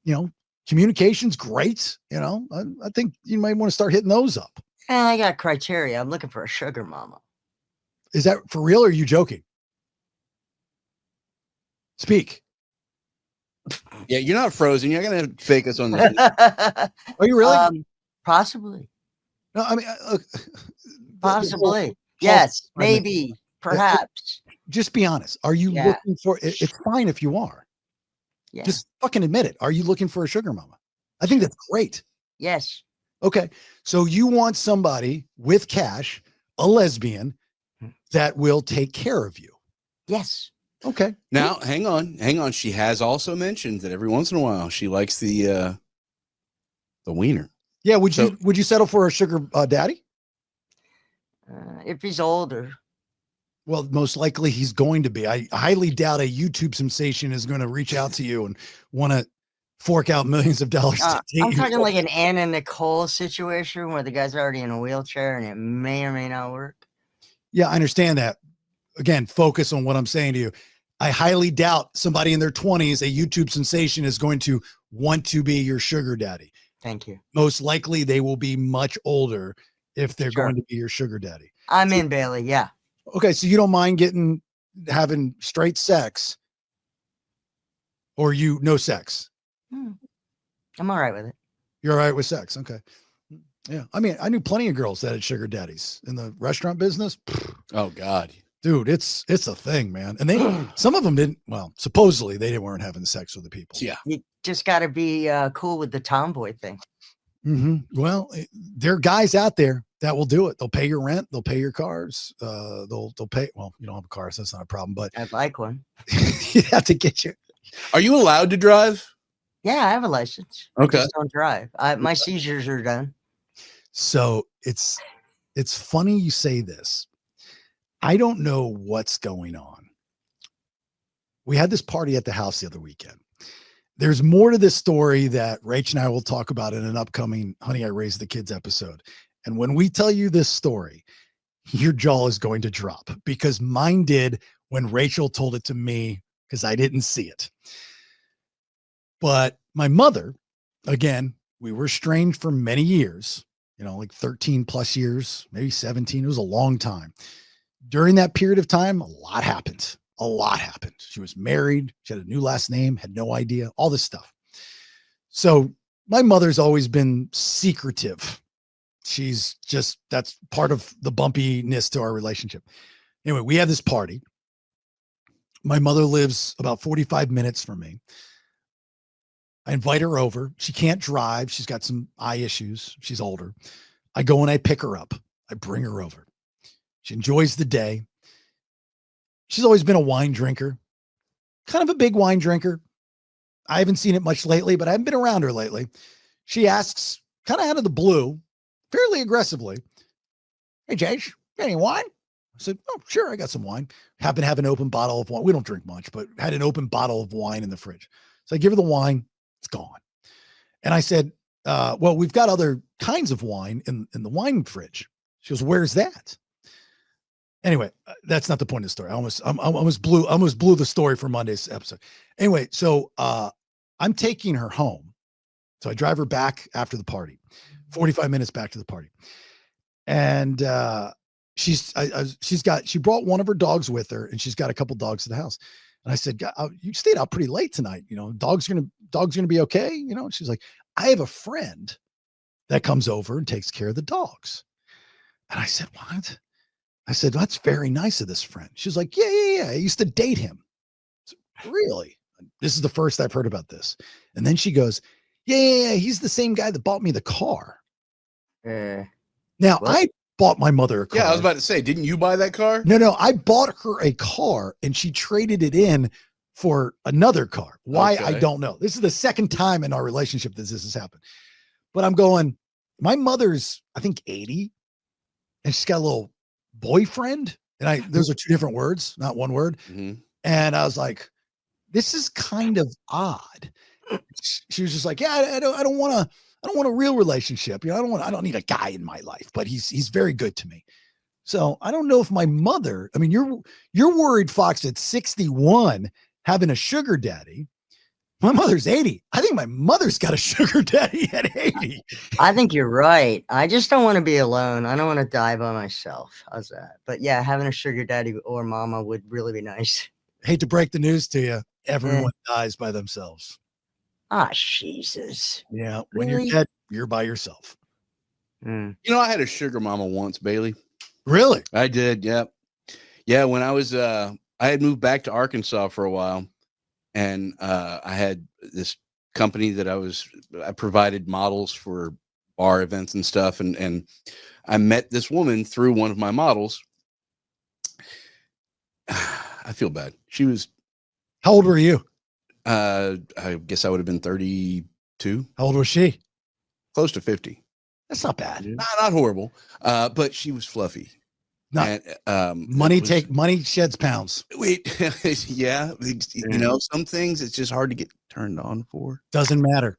you know, communication's great. You know, I think you might want to start hitting those up. I got criteria. I'm looking for a sugar mama. Is that for real or are you joking? Speak. Yeah, you're not frozen. You're going to fake us on this. Are you really? Possibly. No, I mean, Possibly. Yes, maybe, perhaps. Just be honest. Are you looking for it? It's fine if you are. Yeah. Just fucking admit it. Are you looking for a sugar mama? I think that's great. Yes. Okay. So you want somebody with cash, a lesbian that will take care of you. Yes. Okay. Now, hang on. She has also mentioned that every once in a while she likes the wiener. Yeah. Would you settle for a sugar daddy? If he's older. Well, most likely he's going to be. I highly doubt a YouTube sensation is going to reach out to you and want to fork out millions of dollars. To I'm talking like an Anna Nicole situation where the guy's already in a wheelchair and it may or may not work. Yeah, I understand that. Again, focus on what I'm saying to you. I highly doubt somebody in their 20s, a YouTube sensation, is going to want to be your sugar daddy. Thank you. Most likely they will be much older if they're going to be your sugar daddy. I'm in, Bailey. Yeah. Okay, so you don't mind having straight sex, or no sex? I'm all right with it. You're all right with sex? Okay. Yeah. I mean, I knew plenty of girls that had sugar daddies in the restaurant business. Oh God. Dude, it's a thing, man. And some of them didn't, well, supposedly they weren't having sex with the people. Yeah. You just got to be cool with the tomboy thing. Well, there are guys out there that will do it. They'll pay your rent. They'll pay your cars. They'll pay. Well, you don't have a car, so that's not a problem, but I'd like one. you have to get your. Are you allowed to drive? Yeah, I have a license. Okay. I just don't drive. My seizures are done. So it's funny you say this. I don't know what's going on. We had this party at the house the other weekend. There's more to this story that Rach and I will talk about in an upcoming Honey, I Raised the Kids episode. And when we tell you this story, your jaw is going to drop because mine did when Rachel told it to me because I didn't see it. But my mother, again, we were estranged for many years, like 13 plus years, maybe 17. It was a long time. During that period of time, a lot happened. A lot happened. She was married. She had a new last name, had no idea, all this stuff. So my mother's always been secretive. That's part of the bumpiness to our relationship. Anyway, we had this party My mother lives about 45 minutes from me. I invite her over. She can't drive. She's got some eye issues. She's older. I go and I pick her up. I bring her over. She enjoys the day. She's always been a wine drinker, kind of a big wine drinker. I haven't seen it much lately, but I haven't been around her lately. She asks, kind of out of the blue, fairly aggressively, "Hey, Jay, any wine?" I said, "Oh, sure, I got some wine." Happen to have an open bottle of wine. We don't drink much, but had an open bottle of wine in the fridge. So I give her the wine. It's gone. And I said, well, we've got other kinds of wine in the wine fridge. She goes, "Where's that?" Anyway, that's not the point of the story. I almost blew the story for Monday's episode. Anyway, so I'm taking her home. So I drive her back after the party, 45 minutes back to the party. And she brought one of her dogs with her, and she's got a couple dogs at the house. And I said, "You stayed out pretty late tonight. You know, dog's gonna be okay." You know, and she's like, "I have a friend that comes over and takes care of the dogs." And I said, "What?" I said, "That's very nice of this friend." She's like, yeah. I used to date him." I said, "Really?" This is the first I've heard about this. And then she goes, yeah. He's the same guy that bought me the car. Now, what? I bought my mother a car. Yeah, I was about to say, didn't you buy that car? No, I bought her a car and she traded it in for another car. Why? I Okay. don't know. This is the second time in our relationship that this has happened. But I'm going, my mother's, I think, 80, and she's got a little boyfriend. And those are two different words, not one word. Mhm. And I was like, this is kind of odd. She was just like, "Yeah, I don't want a real relationship. You know, I don't need a guy in my life, but he's very good to me." So I don't know if my mother, I mean, you're worried, Foxx, at 61 having a sugar daddy. My mother's 80. I think my mother's got a sugar daddy at 80. I think you're right. I just don't want to be alone. I don't want to die by myself. How's that? But yeah, having a sugar daddy or mama would really be nice. Hate to break the news to you. Everyone dies by themselves. Ah, Jesus. Yeah. When Really? you're dead, you're by yourself. Mm. You know, I had a sugar mama once, Bailey. Really? I did. Yep. Yeah. When I was, I had moved back to Arkansas for a while, and I had this company that I provided models for bar events and stuff. And I met this woman through one of my models. I feel bad. She was, How old were you? I guess I would have been 32, How old was she? close to 50. That's not bad. Not horrible. But she was fluffy. Not And, money sheds pounds. Wait, yeah, you know, some things it's just hard to get turned on for. Doesn't matter.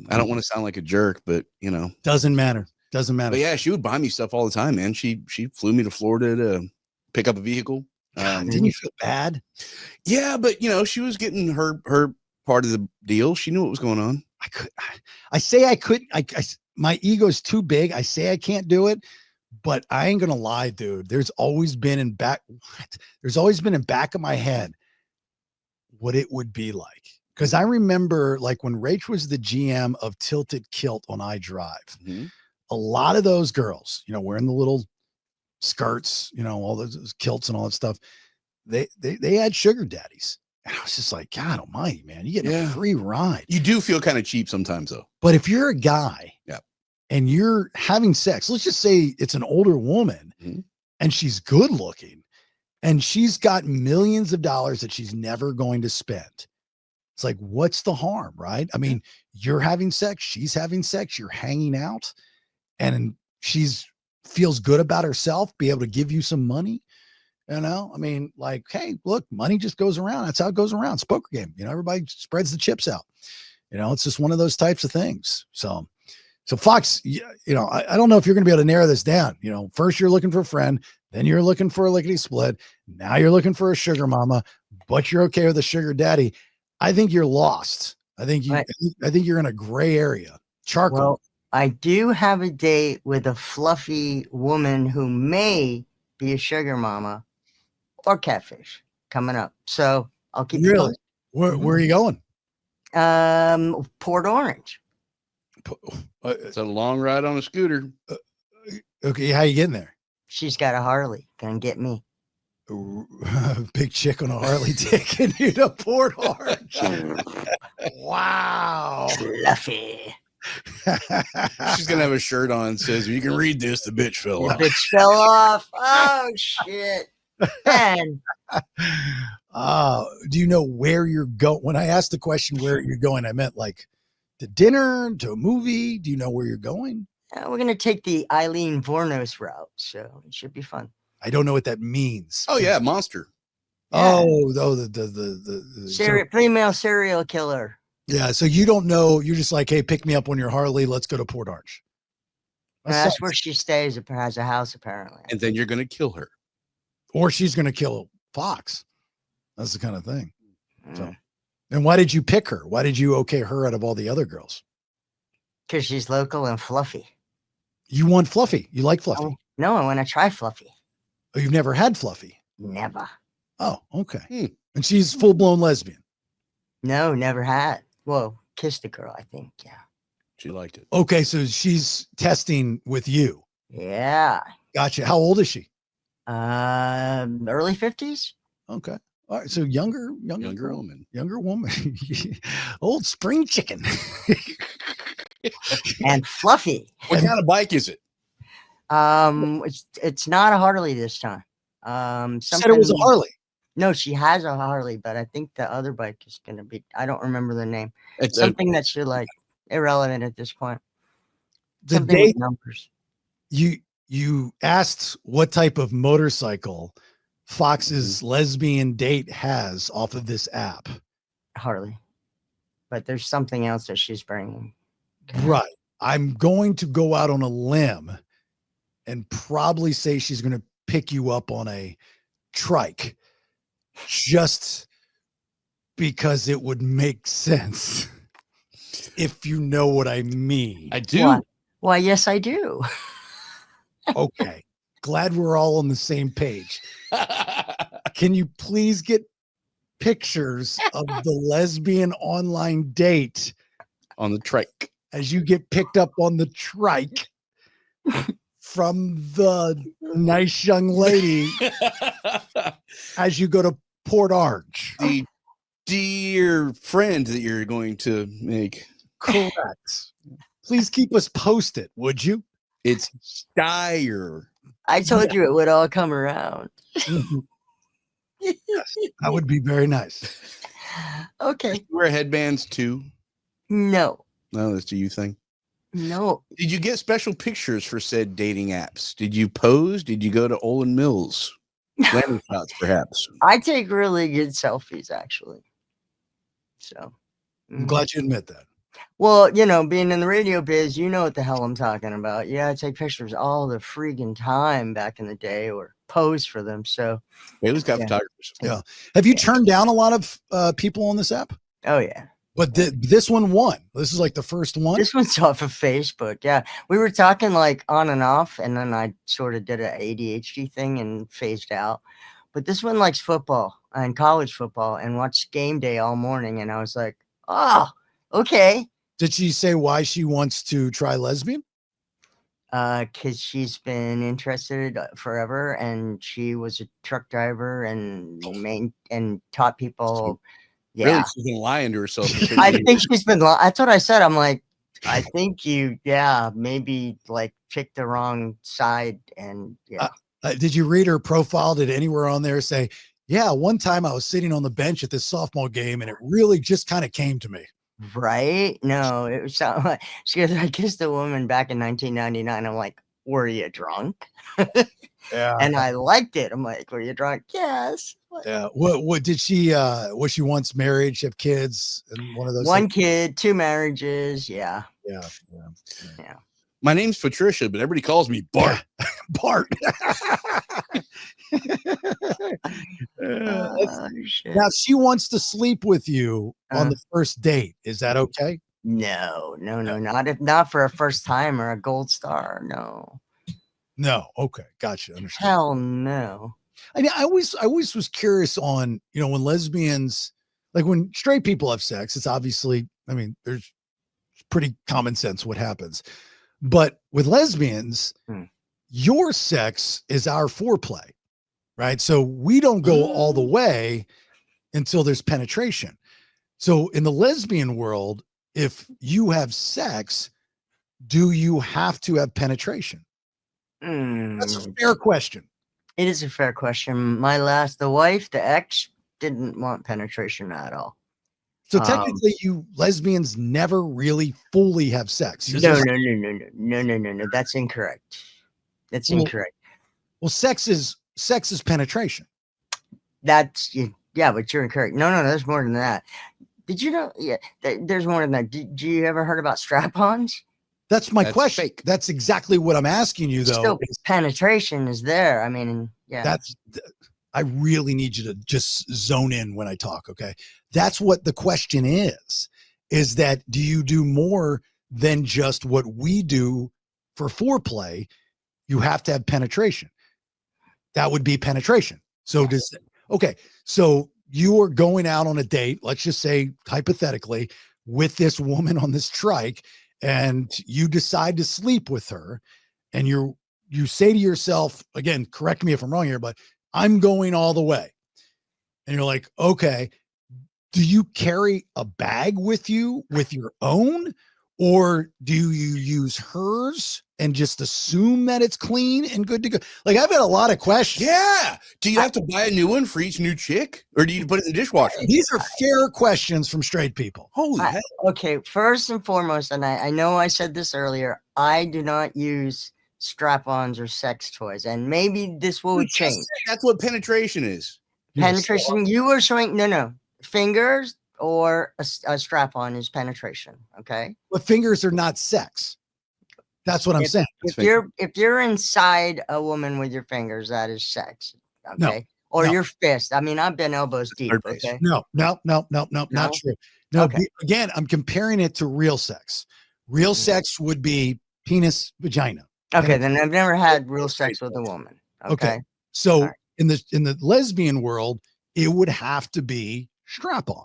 I don't want to sound like a jerk, but you know, Doesn't matter. Doesn't matter. but yeah, she would buy me stuff all the time, man. She flew me to Florida to pick up a vehicle. God, didn't you feel bad? Yeah, but you know, she was getting her part of the deal. She knew what was going on. I say I couldn't. My ego's too big. I say I can't do it, but I ain't gonna lie, dude. There's always been in back of my head what it would be like. Because I remember, like, when Rach was the GM of Tilted Kilt on iDrive, a lot of those girls, you know, wearing the little skirts, you know, all those kilts and all that stuff, they had sugar daddies. And I was just like, God almighty, man, you get a free ride. You do feel kind of cheap sometimes, though. But if you're a guy, and you're having sex, let's just say it's an older woman, and she's good looking, and she's got millions of dollars that she's never going to spend. It's like, what's the harm, right? I mean, you're having sex, she's having sex, you're hanging out, and she's feels good about herself, be able to give you some money. You know, I mean, like, hey, look, money just goes around. That's how it goes around. It's a poker game. You know, everybody spreads the chips out. You know, it's just one of those types of things. So Foxx, you know, I don't know if you're going to be able to narrow this down. You know, first you're looking for a friend, then you're looking for a lickety split. Now you're looking for a sugar mama, but you're okay with a sugar daddy. I think you're lost. I think you're in a gray area. Charcoal. Well, I do have a date with a fluffy woman who may be a sugar mama or catfish coming up. So I'll keep you Really? Where are you going? posted. Port Orange. It's a long ride on a scooter. Okay, how you getting there? She's got a Harley. Gonna get me. Big chick on a Harley taking you to Port Orange. Wow. Fluffy. She's gonna have a shirt on that says, "You can read this." The bitch fell The off. bitch fell off. Oh shit. Man. Do you know where you're going? When I asked the question where you're going, I meant like to dinner, to a movie. Do you know where you're going? We're gonna take the Eileen Vornos route, so it should be fun. I don't know what that means. Oh yeah, monster. Oh, the Female serial killer. yeah. So you don't know. You're just like, hey, pick me up on your Harley. Let's go to Port Orange. That's where she stays. Has a house apparently. And then you're gonna kill her, or she's going to kill Foxx. That's the kind of thing. So, Mm. and why did you pick her? Why did you okay her out of all the other girls? Because she's local and fluffy. You want Fluffy. You like Fluffy. Oh, no, I want to try Fluffy. Oh, you've never had Fluffy. Never. Oh, okay. And she's full blown lesbian. No, never had. Well, kissed a girl, I think. Yeah. she liked it. Okay, so she's testing with you. Yeah. Gotcha. How old is she? Early 50s. Okay. All right. So younger girl, woman. Younger woman. Old spring chicken. And fluffy. What kind of bike is it? It's not a Harley this time. Said it was a Harley. No, she has a Harley, but I think the other bike is gonna be. I don't remember the name. It's Something that should like irrelevant at this point. The Something day with numbers. you asked what type of motorcycle Fox's lesbian date has off of this app. Harley, but there's something else that she's bringing. Right. I'm going to go out on a limb and probably say she's going to pick you up on a trike just because it would make sense if you know what I mean. I do. Why, yes, I do. Okay. Glad we're all on the same page. Can you please get pictures of the lesbian online date On the trike. as you get picked up on the trike from the nice young lady as you go to Port Orange? The dear friend that you're going to make. Correct. Please keep us posted, would you? It's dire. I told you it would all come around. That would be very nice. Okay. You wear headbands too? No. No, that's a you thing. No. Did you get special pictures for said dating apps? Did you pose? Did you go to Olin Mills? Glamour shots, perhaps. I take really good selfies, actually. So. I'm glad you admit that. Well, you know, being in the radio biz, you know what the hell I'm talking about. Yeah, I take pictures all the freaking time back in the day or pose for them. So Bailey's got Yeah. photographers. Yeah. Have you turned down a lot of people on this app? oh yeah. But this one won. This is like the first one. This one's off of Facebook. Yeah. We were talking like on and off, and then I sort of did an ADHD thing and phased out. But this one likes football and college football and watched game day all morning. And I was like, oh, okay. Did she say why she wants to try lesbian? Because she's been interested forever, and she was a truck driver and taught people. Yeah, Really, she's been lying to herself. I think she's been. That's what I said. I'm like, I think you, maybe like picked the wrong side, and yeah. Did you read her profile? Did anywhere on there say, yeah, one time I was sitting on the bench at this softball game and it really just kind of came to me? Right? No, it was something like, she goes, I kissed a woman back in 1999. I'm like, were you drunk? Yeah. And I liked it. I'm like, were you drunk? Yes. Yeah. What did she, was she once married? She have kids and one of those? One things? kid, 2 marriages. Yeah. Yeah. My name's Patricia, but everybody calls me Bart. Bart. Shit. Now she wants to sleep with you on the first date. Is that okay? No, not for a first time or a gold star. No. No. Okay. Gotcha. Understand. Hell no. I mean, I always was curious on, when lesbians, like when straight people have sex, it's obviously, I mean, there's pretty common sense what happens. But with lesbians, your sex is our foreplay, right? So we don't go all the way until there's penetration. So in the lesbian world, if you have sex, do you have to have penetration? That's a fair question. It is a fair question. The wife, the ex, didn't want penetration at all. So technically, you lesbians never really fully have sex. No. That's incorrect. That's incorrect. Well, sex is penetration. But you're incorrect. No, there's more than that. Did you know? Yeah, there's more than that. Did you ever heard about strap-ons? That's my question. Fake. That's exactly what I'm asking you, though. Still, penetration is there. I mean, yeah. I really need you to just zone in when I talk, okay? That's what the question is that do you do more than just what we do for foreplay? You have to have penetration. That would be penetration. So so you are going out on a date, let's just say hypothetically, with this woman on this trike, and you decide to sleep with her, and you say to yourself, again, correct me if I'm wrong here, but I'm going all the way. And you're like, okay, do you carry a bag with you with your own, or do you use hers and just assume that it's clean and good to go? Like, I've had a lot of questions. Yeah. Do you have to buy a new one for each new chick, or do you put it in the dishwasher? These are fair questions from straight people. Holy hell. Okay, first and foremost, and I know I said this earlier, I do not use strap-ons or sex toys, and maybe this will change. That's what penetration is. Penetration. You were showing fingers or a strap-on is penetration. Okay, but fingers are not sex. That's what I'm saying. If you're inside a woman with your fingers, that is sex. Okay, or your fist. I mean, I've been elbows deep. Okay, no, not true. No, okay. Again, I'm comparing it to real sex. Real sex would be penis, vagina. Okay, then I've never had real sex with a woman. Okay. So in the lesbian world, it would have to be strap-on.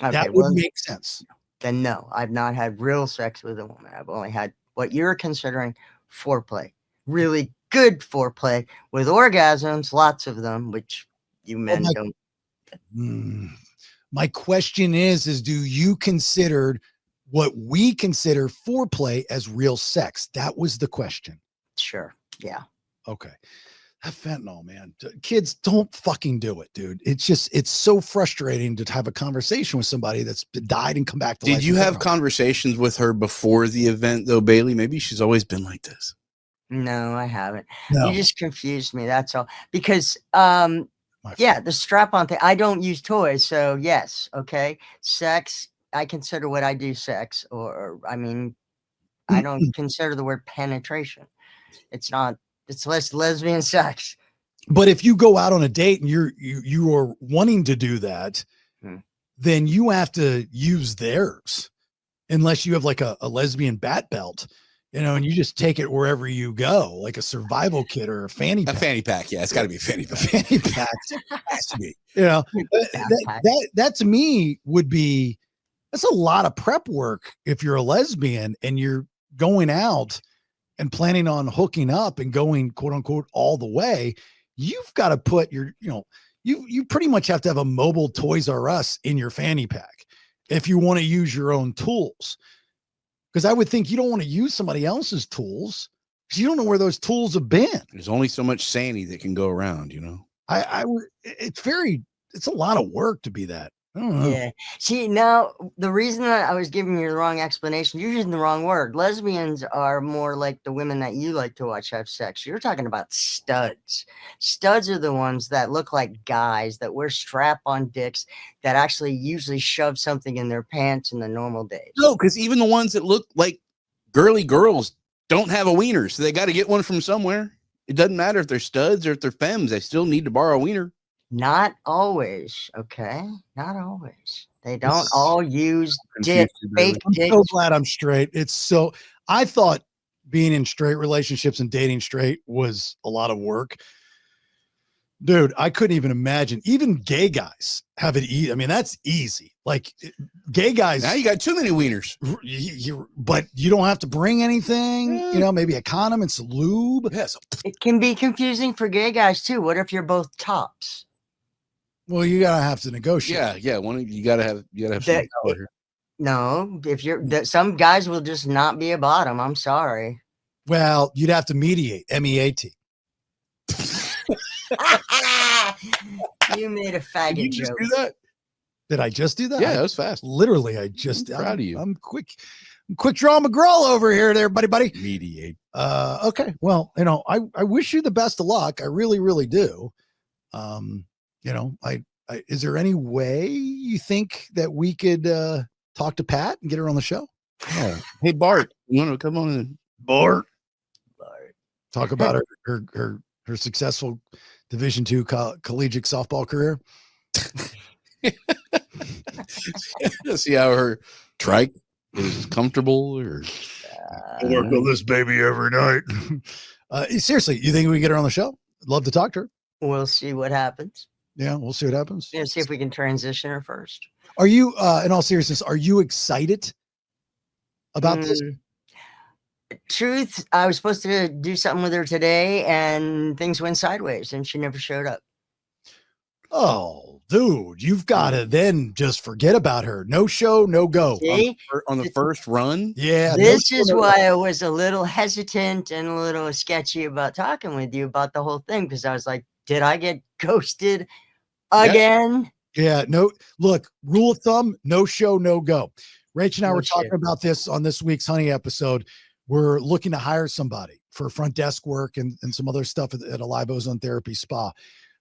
Okay, that would make sense. Then no, I've not had real sex with a woman. I've only had what you're considering foreplay. Really good foreplay with orgasms, lots of them, which you men don't. My question is do you consider what we consider foreplay as real sex? That was the question. Sure. Yeah. Okay. That fentanyl, man. Kids, don't fucking do it, dude. It's so frustrating to have a conversation with somebody that's died and come back to life. Did you have conversations with her before the event, though, Bailey? Maybe she's always been like this. No, I haven't. No. You just confused me. That's all. Because, the strap-on thing, I don't use toys. So, yes. Okay. Sex, I consider what I do sex. I don't consider the word penetration. It's less lesbian sex. But if you go out on a date and you are wanting to do that, then you have to use theirs, unless you have like a lesbian bat belt, and you just take it wherever you go, like a survival kit or a fanny pack. A fanny pack, yeah, it's got to be a fanny pack. A fanny pack has to be. That to me would be, that's a lot of prep work if you're a lesbian and you're going out and planning on hooking up and going quote unquote all the way. You've got to put you pretty much have to have a mobile Toys R Us in your fanny pack if you want to use your own tools. Because I would think you don't want to use somebody else's tools because you don't know where those tools have been. There's only so much sandy that can go around, It's a lot of work to be that. I don't know. Yeah. See, now the reason that I was giving you the wrong explanation, you're using the wrong word. Lesbians are more like the women that you like to watch have sex. You're talking about studs. Studs are the ones that look like guys that wear strap-on dicks that actually usually shove something in their pants in the normal days. No, because even the ones that look like girly girls don't have a wiener, so they got to get one from somewhere. It doesn't matter if they're studs or if they're femmes. They still need to borrow a wiener. Not always, okay? Not always. They don't all use dick, fake dicks. I'm so glad I'm straight. I thought being in straight relationships and dating straight was a lot of work. Dude, I couldn't even imagine. Even gay guys have it easy. I mean, that's easy. Like gay guys. Now you got too many wieners. But you don't have to bring anything. Yeah. You know, maybe a condom and some lube. Yes. It can be confusing for gay guys too. What if you're both tops? Well, you gotta have to negotiate. Yeah. You gotta have some power here. No, if some guys will just not be a bottom. I'm sorry. Well, you'd have to mediate. MEAT. You made a faggot Did you just joke. do that? Did I just do that? Yeah, that was fast. Literally, I'm proud of you. I'm quick draw McGraw over here there, buddy. Mediate. Okay. Well, you know, I wish you the best of luck. I really, really do. You know, is there any way you think that we could talk to Pat and get her on the show? Yeah. Hey Bart, you want to come on in? Bart. Talk about her successful Division II collegiate softball career. See how her trike is comfortable, or I work on this baby every night. Seriously, you think we can get her on the show? I'd love to talk to her. We'll see what happens. Yeah, we'll see what happens. Yeah, see if we can transition her first. Are you, in all seriousness, are you excited about this? Truth, I was supposed to do something with her today, and things went sideways, and she never showed up. Oh, dude, you've got to then just forget about her. No show, no go. See? on the first run. Yeah. This is why I was a little hesitant and a little sketchy about talking with you about the whole thing, because I was like, did I get ghosted again? Yeah. No, look, rule of thumb, no show, no go. Rach and I No were shit. talking about this on this week's Honey episode. We're looking to hire somebody for front desk work and some other stuff at a live ozone therapy spa.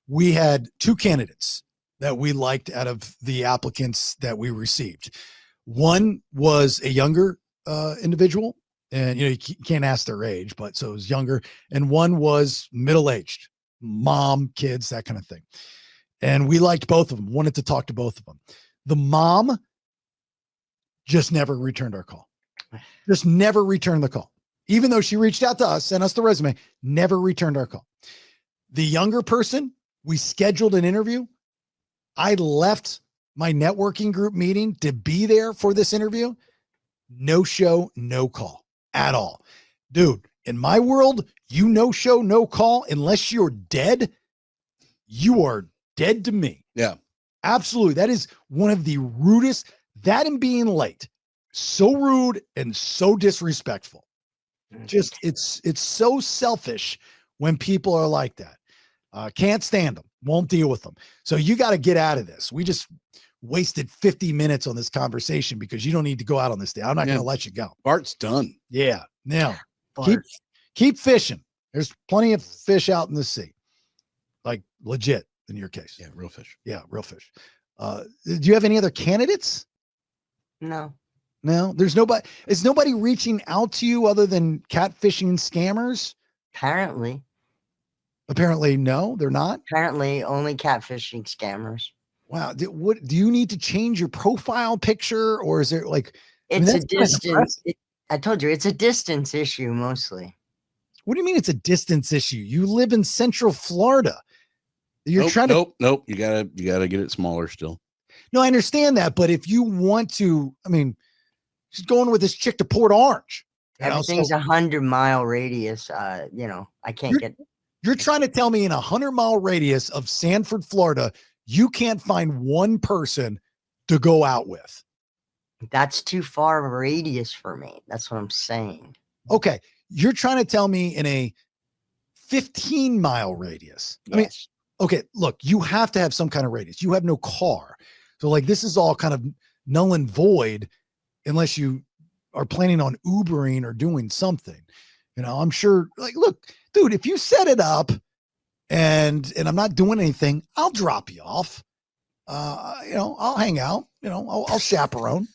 We had 2 candidates that we liked out of the applicants that we received. One was a younger individual, and you know, you can't ask their age, but so it was younger. And one was middle-aged, mom, kids, that kind of thing. And we liked both of them, wanted to talk to both of them. The mom just never returned our call. Just never returned the call. Even though she reached out to us, sent us the resume, never returned our call. The younger person, we scheduled an interview. I left my networking group meeting to be there for this interview. No show, no call at all. Dude, in my world, you no show, no call, unless you're dead, you are dead to me. Yeah. Absolutely. That is one of the rudest, that and being late. So rude and so disrespectful. Just it's so selfish when people are like that. Can't stand them, won't deal with them. So you got to get out of this. We just wasted 50 minutes on this conversation because you don't need to go out on this day. I'm not going to let you go. Bart's done. Yeah. Now Bart. keep fishing. There's plenty of fish out in the sea. Like legit in your case. Yeah, real fish. Yeah, real fish. Do you have any other candidates? No. No, there's nobody. Is nobody reaching out to you other than catfishing scammers? Apparently No, they're not. Apparently, only catfishing scammers. Wow. What do you need to change your profile picture, or is there like? It's a that's kind of distance. I told you, it's a distance issue mostly. What do you mean it's a distance issue? You live in Central Florida. You're trying to. Nope. You gotta get it smaller still. No, I understand that, but if you want to, I mean, she's going with this chick to Port Orange. Everything's 100-mile radius. I can't get. You're trying to tell me in 100-mile radius of Sanford, Florida, you can't find one person to go out with. That's too far of a radius for me. That's what I'm saying. Okay. You're trying to tell me in a 15-mile radius. I mean, Yes. okay, look, you have to have some kind of radius. You have no car. So like this is all kind of null and void unless you are planning on Ubering or doing something. You know, I'm sure like, look, dude, if you set it up and I'm not doing anything, I'll drop you off. I'll hang out, I'll chaperone.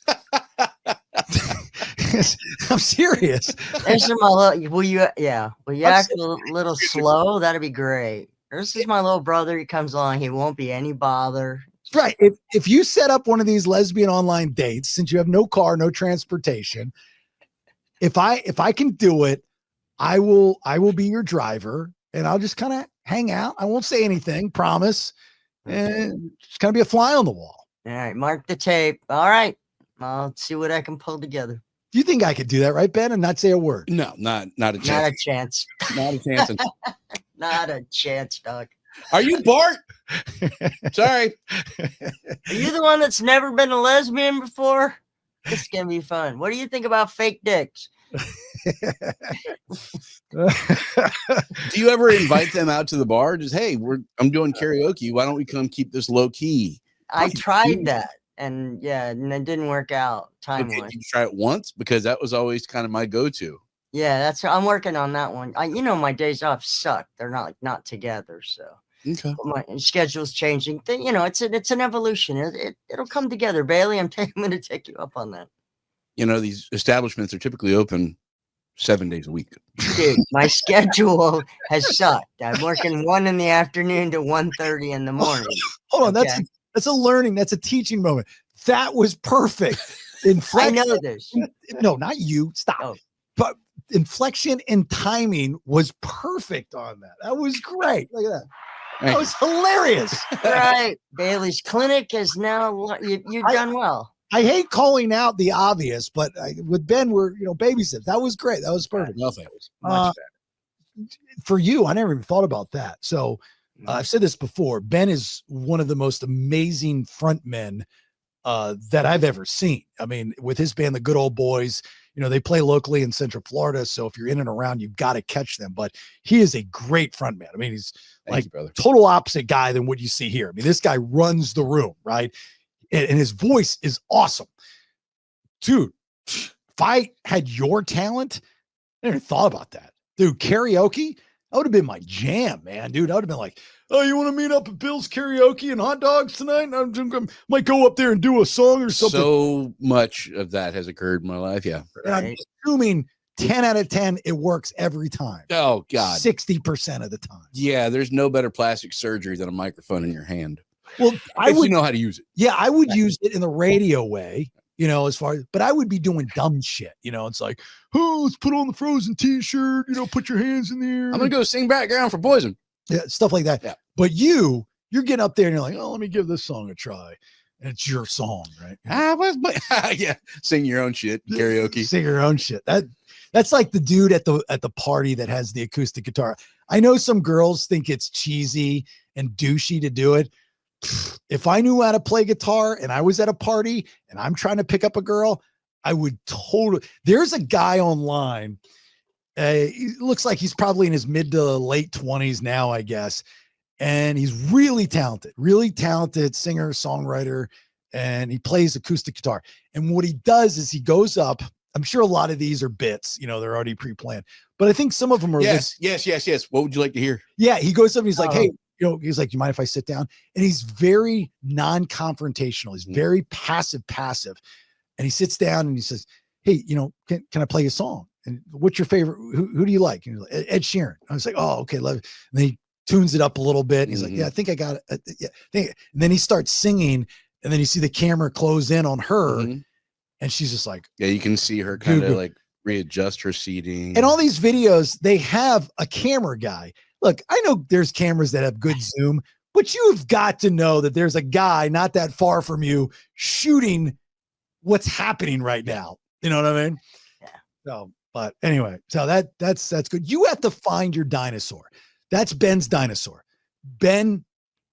I'm serious. This is my little, will you act a little slow? That'd be great. This is my little brother. He comes along. He won't be any bother. Right. If you set up one of these lesbian online dates, since you have no car, no transportation, if I can do it, I will be your driver and I'll just kind of hang out. I won't say anything, promise. Okay. And it's going to be a fly on the wall. All right, mark the tape. All right, I'll see what I can pull together. Do you think I could do that, right, Ben, and not say a word? No, not a chance. Not a chance. Not a chance. Not a chance, Doug. Are you Bart? Sorry. Are you the one that's never been a lesbian before? This is gonna be fun. What do you think about fake dicks? Do you ever invite them out to the bar? Just, hey, I'm doing karaoke. Why don't we come keep this low key? I tried that, and it didn't work out time Okay, wise. you try it once, because that was always kind of my go-to. Yeah, I'm working on that one. My days off suck. They're not together, so Okay. my schedule's changing. It's an evolution. It'll come together, Bailey. I'm going to take you up on that. These establishments are typically open 7 days a week. Dude, my schedule has sucked. I'm working 1 in the afternoon to 1:30 in the morning. Hold on, Okay. that's a learning, that's a teaching moment. That was perfect. I know this. No, not you. Stop. Oh. But inflection and timing was perfect on that. That was great. Look at that. That was hilarious. Right. Bailey's Clinic is now, you've done well. I hate calling out the obvious, but with Ben, we're babysit. That was great. That was perfect. No, thanks. Much better. For you, I never even thought about that. So I've said this before. Ben is one of the most amazing frontmen that I've ever seen. I mean, with his band, the Good Old Boys, they play locally in Central Florida. So if you're in and around, you've got to catch them. But he is a great frontman. I mean, he's Thank you, brother. total opposite guy than what you see here. I mean, this guy runs the room, right? And his voice is awesome. Dude, if I had your talent, I never thought about that. Dude, karaoke, that would have been my jam, man. Dude, I would have been like, oh, you want to meet up at Bill's Karaoke and hot dogs tonight? Might go up there and do a song or something. So much of that has occurred in my life. Yeah. And I'm assuming 10 out of 10, it works every time. Oh, God. 60% of the time. Yeah. There's no better plastic surgery than a microphone in your hand. Well, I If would you know how to use it. Yeah, I would use it in the radio way, as far as, but I would be doing dumb shit. It's like, oh, let's put on the Frozen t-shirt, put your hands in the air. I'm going to go sing background for Poison. Yeah, stuff like that. Yeah. But you're getting up there and you're like, oh, let me give this song a try. And it's your song, right? Yeah. Sing your own shit. Karaoke. Sing your own shit. That's like the dude at the party that has the acoustic guitar. I know some girls think it's cheesy and douchey to do it. If I knew how to play guitar and I was at a party and I'm trying to pick up a girl, I would totally. There's a guy online. He looks like he's probably in his mid to late 20s now, I guess. And he's really talented singer, songwriter, and he plays acoustic guitar. And what he does is he goes up. I'm sure a lot of these are bits, they're already pre-planned, but I think some of them are. Yes. What would you like to hear? Yeah. He goes up and he's like, hey, he's like, you mind if I sit down? And he's very non-confrontational. He's very passive. And he sits down and he says, hey, can I play a song? And what's your favorite? Who do you like? And he's like, Ed Sheeran. I was like, oh, okay. Love it. And then he tunes it up a little bit. And he's like, yeah, I think I got it. Yeah. And then he starts singing and then you see the camera close in on her and she's just like, yeah, you can see her kind of like readjust her seating. And all these videos, they have a camera guy. Look, I know there's cameras that have good zoom, but you've got to know that there's a guy not that far from you shooting what's happening right now. You know what I mean? Yeah. So, but anyway, so that's good. You have to find your dinosaur. That's Ben's dinosaur. Ben,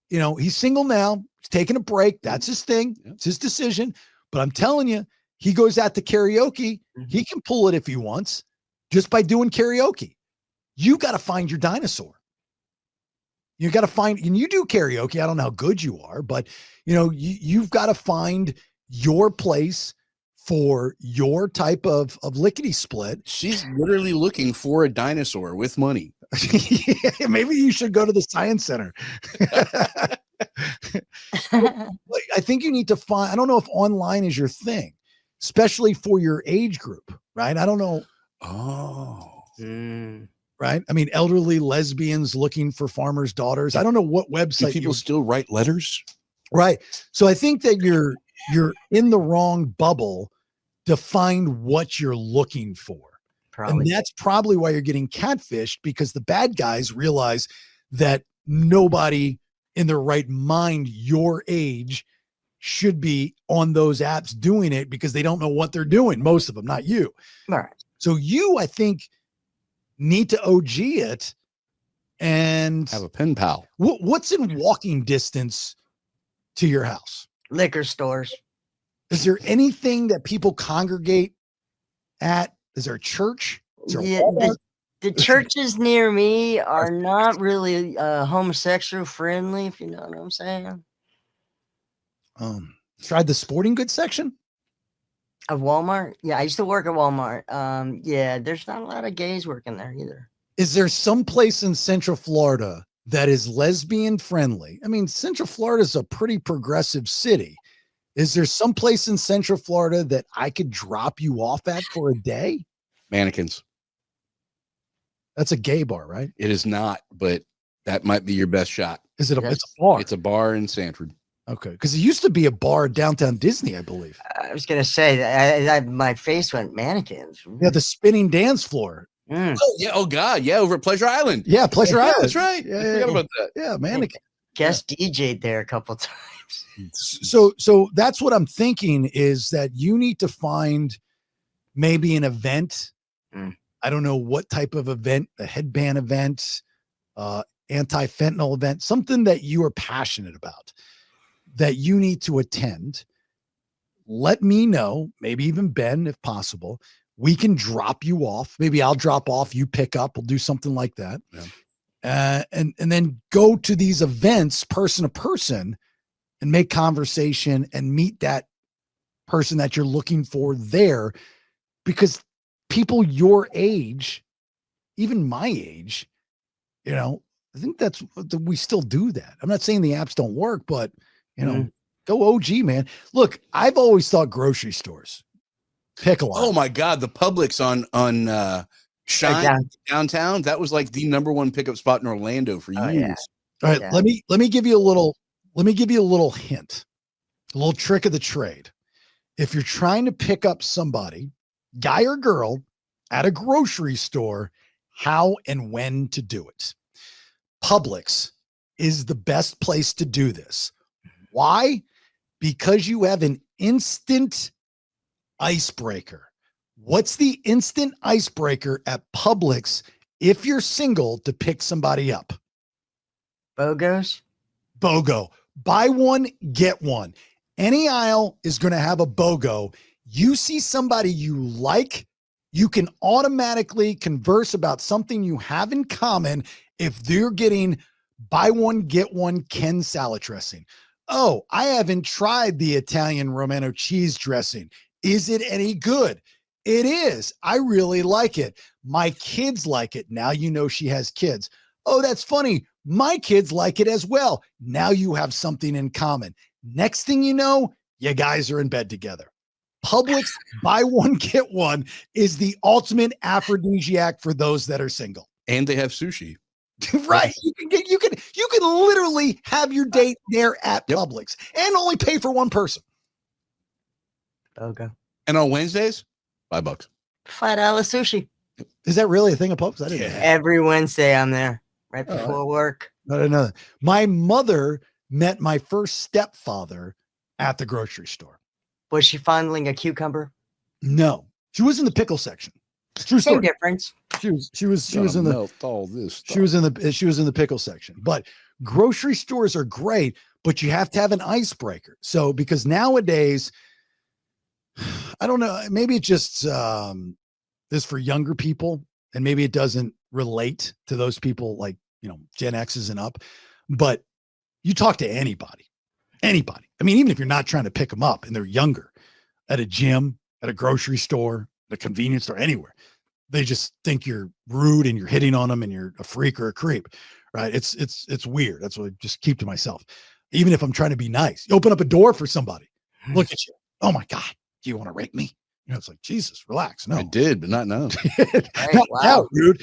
he's single now. He's taking a break. That's his thing. It's his decision. But I'm telling you, he goes out to karaoke. He can pull it if he wants just by doing karaoke. You got to find your dinosaur. You got to find, and you do karaoke. I don't know how good you are, but you've got to find your place for your type of lickety split. She's literally looking for a dinosaur with money. Yeah, maybe you should go to the science center. I think you need to find, I don't know if online is your thing, especially for your age group, right? I don't know. Oh. Right. I mean, elderly lesbians looking for farmers' daughters. I don't know what website. Do people still write letters? Right. So I think that you're in the wrong bubble to find what you're looking for. Probably. And that's probably why you're getting catfished, because the bad guys realize that nobody in their right mind your age should be on those apps doing it because they don't know what they're doing. Most of them, not you. Right. So you, I think, need to OG it and Have a pen pal. what's in walking distance to your house? Liquor stores. Is there anything that people congregate at? Is there a church? Is there a Yeah, Walmart? the churches near me are not really homosexual friendly, if you know what I'm saying. Tried the sporting goods section? Of Walmart? Yeah, I used to work at Walmart. Yeah, there's not a lot of gays working there either. Is there some place in Central Florida that is lesbian friendly? I mean, Central Florida is a pretty progressive city. Is there some place in Central Florida that I could drop you off at for a day? Mannequins. That's a gay bar, right? It is not, but that might be your best shot. Is it Yes. it's a bar? It's a bar in Sanford. Okay. Because it used to be a bar downtown Disney, I believe. I was gonna say that my face went mannequins. Yeah, the spinning dance floor. Mm. Oh yeah. Oh God. Yeah. Over at Pleasure Island. Yeah, Pleasure Yeah, Island. that's right. Yeah, I yeah, forgot yeah. about that. Yeah, mannequin. Guest DJ'd there a couple times. So that's what I'm thinking is that you need to find maybe an event. Mm. I don't know what type of event, a headband event, anti-fentanyl event, something that you are passionate about that you need to attend. Let me know, maybe even Ben, if possible. We can drop you off. Maybe I'll drop off, you pick up. We'll do something like that. Yeah. And then go to these events person to person and make conversation and meet that person that you're looking for there, because people your age, even my age, I think we still do that. I'm not saying the apps don't work, but go OG, man. Look, I've always thought grocery stores pick a lot. Oh my God. The Publix on Shine downtown. That was like the number one pickup spot in Orlando for years. Yeah. All right, Yeah. let me give you a little hint, a little trick of the trade. If you're trying to pick up somebody, guy or girl, at a grocery store, how and when to do it. Publix is the best place to do this. Why? Because you have an instant icebreaker. What's the instant icebreaker at Publix if you're single to pick somebody up? BOGOs? BOGO. Buy one, get one. Any aisle is going to have a BOGO. You see somebody you like, you can automatically converse about something you have in common if they're getting buy one, get one Ken salad dressing. Oh, I haven't tried the Italian Romano cheese dressing. Is it any good? It is. I really like it. My kids like it. Now you know she has kids. Oh, that's funny. My kids like it as well. Now you have something in common. Next thing you know, you guys are in bed together. Publix buy one, get one is the ultimate aphrodisiac for those that are single. And they have sushi. Right. You can literally have your date there at Publix and only pay for one person. BOGO. And on Wednesdays, $5. $5 sushi. Is that really a thing of Publix? I didn't know. Every Wednesday I'm there right before work. I didn't know that. My mother met my first stepfather at the grocery store. Was she fondling a cucumber? No, she was in the pickle section. True Same story. difference. She was in the melt all this stuff. she was in the pickle section. But grocery stores are great, but you have to have an icebreaker. So because nowadays, I don't know, maybe it just is for younger people, and maybe it doesn't relate to those people like Gen X's and up. But you talk to anybody. I mean, even if you're not trying to pick them up and they're younger, at a gym, at a grocery store, at a convenience store, anywhere, they just think you're rude and you're hitting on them and you're a freak or a creep, right? It's weird. That's what I just keep to myself. Even if I'm trying to be nice, you open up a door for somebody, look at you. Oh my God, do you want to rape me? It's like, Jesus, relax. No, I did, but not now. Not now, dude.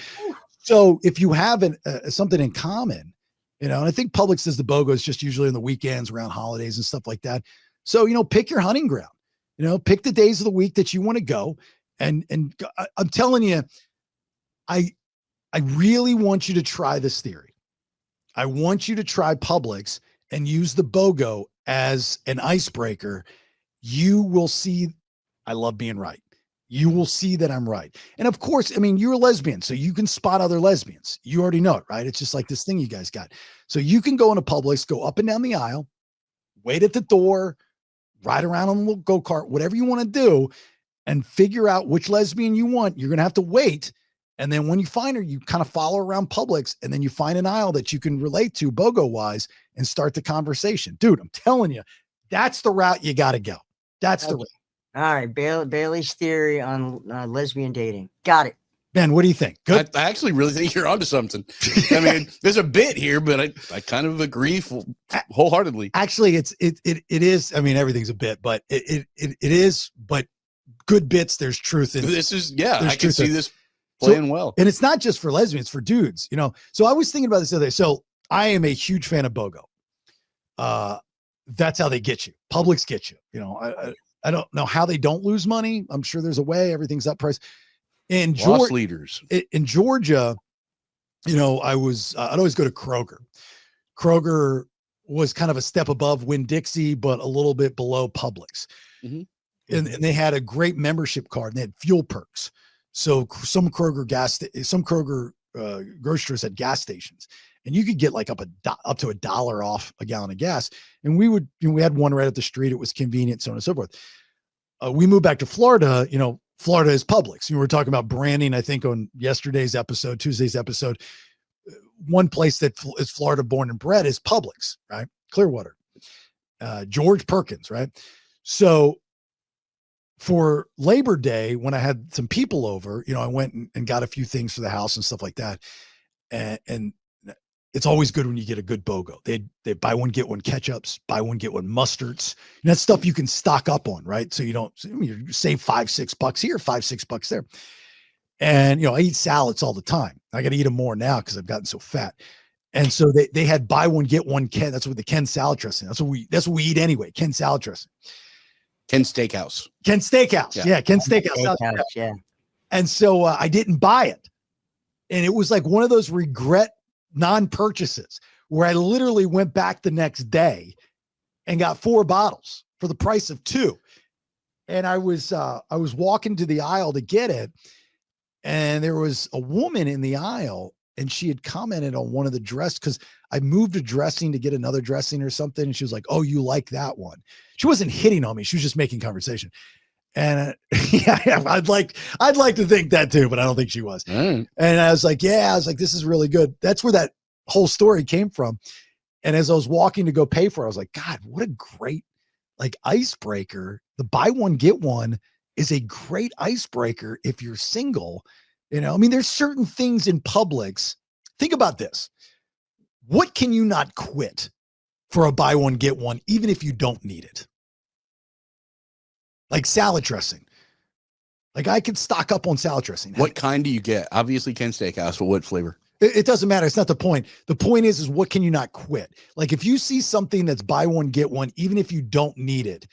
So if you have something in common, and I think Publix does the BOGOs just usually on the weekends around holidays and stuff like that. So, pick your hunting ground, pick the days of the week that you want to go. And I'm telling you, I really want you to try this theory. I want you to try Publix and use the BOGO as an icebreaker. You will see, I love being right. You will see that I'm right. And of course, I mean, you're a lesbian, so you can spot other lesbians. You already know it, right? It's just like this thing you guys got. So you can go into Publix, go up and down the aisle, wait at the door, ride around on a little go-kart, whatever you want to do, and figure out which lesbian you want. You're going to have to wait. And then when you find her, you kind of follow around Publix, and then you find an aisle that you can relate to BOGO-wise and start the conversation. Dude, I'm telling you, that's the route you got to go. That's the route. All right, Bailey's theory on lesbian dating. Got it. Ben, what do you think? Good. I actually really think you're onto something. I mean, there's a bit here, but I kind of agree wholeheartedly. Actually, it is. I mean, everything's a bit, but it is. But good bits. There's truth in This is I can truth see in this playing well, and it's not just for lesbians, for dudes. You know. So I was thinking about this the other day. So I am a huge fan of BOGO. That's how they get you. Publix get you. You know, I don't know how they don't lose money. I'm sure there's a way. Everything's up price. In lost leaders in Georgia, you know, I'd always go to Kroger. Kroger was kind of a step above Winn-Dixie, but a little bit below Publix. Mm-hmm. And they had a great membership card, and they had fuel perks. So some Kroger grocers had gas stations, and you could get like up to $1 off a gallon of gas. And we had one right at the street. It was convenient, so on and so forth. We moved back to Florida. You know, Florida is Publix. You were talking about branding, I think, on Tuesday's episode. One place that is Florida born and bred is Publix, right? Clearwater. George Perkins, right? So for Labor Day, when I had some people over, you know, I went and got a few things for the house and stuff like that. And it's always good when you get a good BOGO. They buy one, get one ketchups, buy one, get one mustards. And that's stuff you can stock up on, right? So you save $5-6 here, $5-6 there. And, you know, I eat salads all the time. I got to eat them more now because I've gotten so fat. And so they had buy one, get one Ken. That's what the Ken salad dressing. That's what we eat anyway. Ken salad dressing. Ken Steakhouse. Ken Steakhouse. Yeah. Ken Steakhouse. Yeah. And so I didn't buy it. And it was like one of those regret non-purchases where I literally went back the next day and got 4 bottles for the price of 2. And I was walking to the aisle to get it. And there was a woman in the aisle, and she had commented on one of the dress because I moved a dressing to get another dressing or something. And she was like, "Oh, you like that one?" She wasn't hitting on me. She was just making conversation. And yeah, I'd like to think that too, but I don't think she was. And I was like, this is really good. That's where that whole story came from. And as I was walking to go pay for it, I was like, God, what a great like icebreaker. The buy one, get one is a great icebreaker if you're single. You know, I mean, there's certain things in Publix. Think about this. What can you not quit for a buy one, get one, even if you don't need it? Like salad dressing. Like I could stock up on salad dressing. What kind do you get? Obviously Ken Steakhouse, but what flavor? It doesn't matter. It's not the point. The point is what can you not quit? Like if you see something that's buy one, get one, even if you don't need it,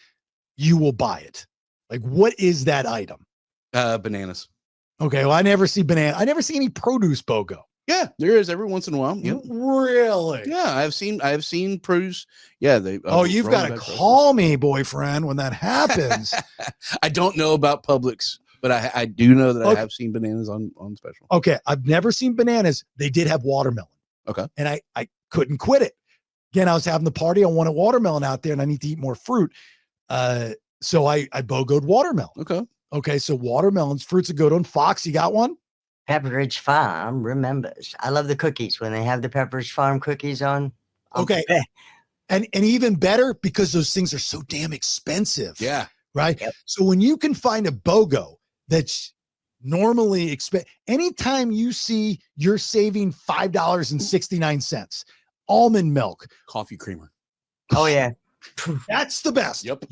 you will buy it. Like what is that item? Bananas. Okay. Well, I never see banana. I never see any produce BOGO. Yeah, there is every once in a while. Yep. Really? Yeah, I've seen produce. Yeah, they. You've got to call me, boyfriend, when that happens. I don't know about Publix, but I do know that I have seen bananas on special. Okay, I've never seen bananas. They did have watermelon. Okay, and I couldn't quit it. Again, I was having the party. I wanted watermelon out there, and I need to eat more fruit. So I BOGO'd watermelon. Okay. So watermelons, fruits are good on Foxx. You got one? Pepperidge Farm remembers. I love the cookies when they have the Pepperidge Farm cookies on. Okay. And even better because those things are so damn expensive. Yeah. Right. Yep. So when you can find a BOGO that's normally anytime you see you're saving $5.69, almond milk, coffee creamer. Oh yeah. That's the best. Yep.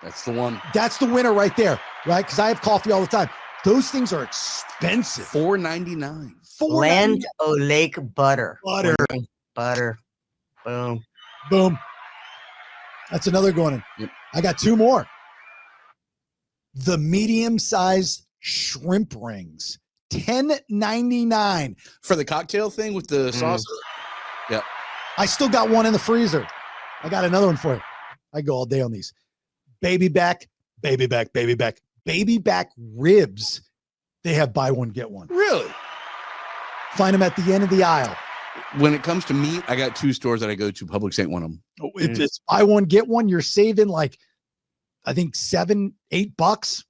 That's the one. That's the winner right there. Right. Because I have coffee all the time. Those things are expensive. $4.99. Land O'Lake butter. Butter. Boom. Boom. That's another going in. Yep. I got 2 more. The medium-sized shrimp rings. $10.99. For the cocktail thing with the sauce? Yep. I still got one in the freezer. I got another one for you. I go all day on these. Baby back ribs. They have buy one, get one. Really? Find them at the end of the aisle. When it comes to meat, I got 2 stores that I go to. Publix ain't one of them. If it's buy one, get one, you're saving like, I think $7-8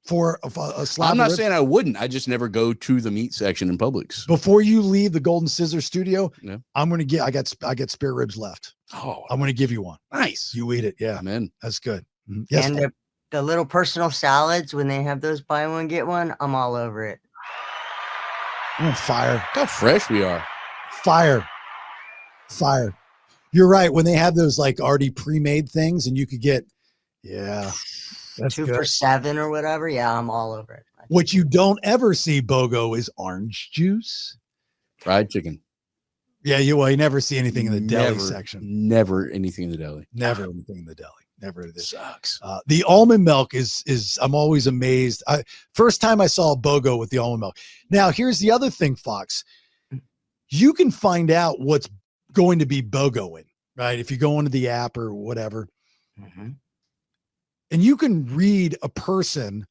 for a slab. I'm not saying I wouldn't. I just never go to the meat section in Publix. Before you leave the Golden Scissor studio, Yeah. I'm going to get, I got spare ribs left. Oh, I'm going to give you one. nice. You eat it. Yeah. I'm in. That's good. Yes. And the little personal salads, when they have those buy one, get one, I'm all over it. I'm on fire. Look how fresh we are. Fire. You're right. When they have those like already pre-made things and you could get, that's 2 good. for $7 or whatever. Yeah, I'm all over it. What you don't ever see, BOGO, is orange juice. Fried chicken. Yeah, you never see anything in the deli Never, section. Never anything in the deli. Never anything in the deli. Never this. Sucks. The almond milk is I'm always amazed. First time I saw a BOGO with the almond milk. Now here's the other thing, Fox. You can find out what's going to be BOGO in, right? If you go into the app or whatever, and you can read a person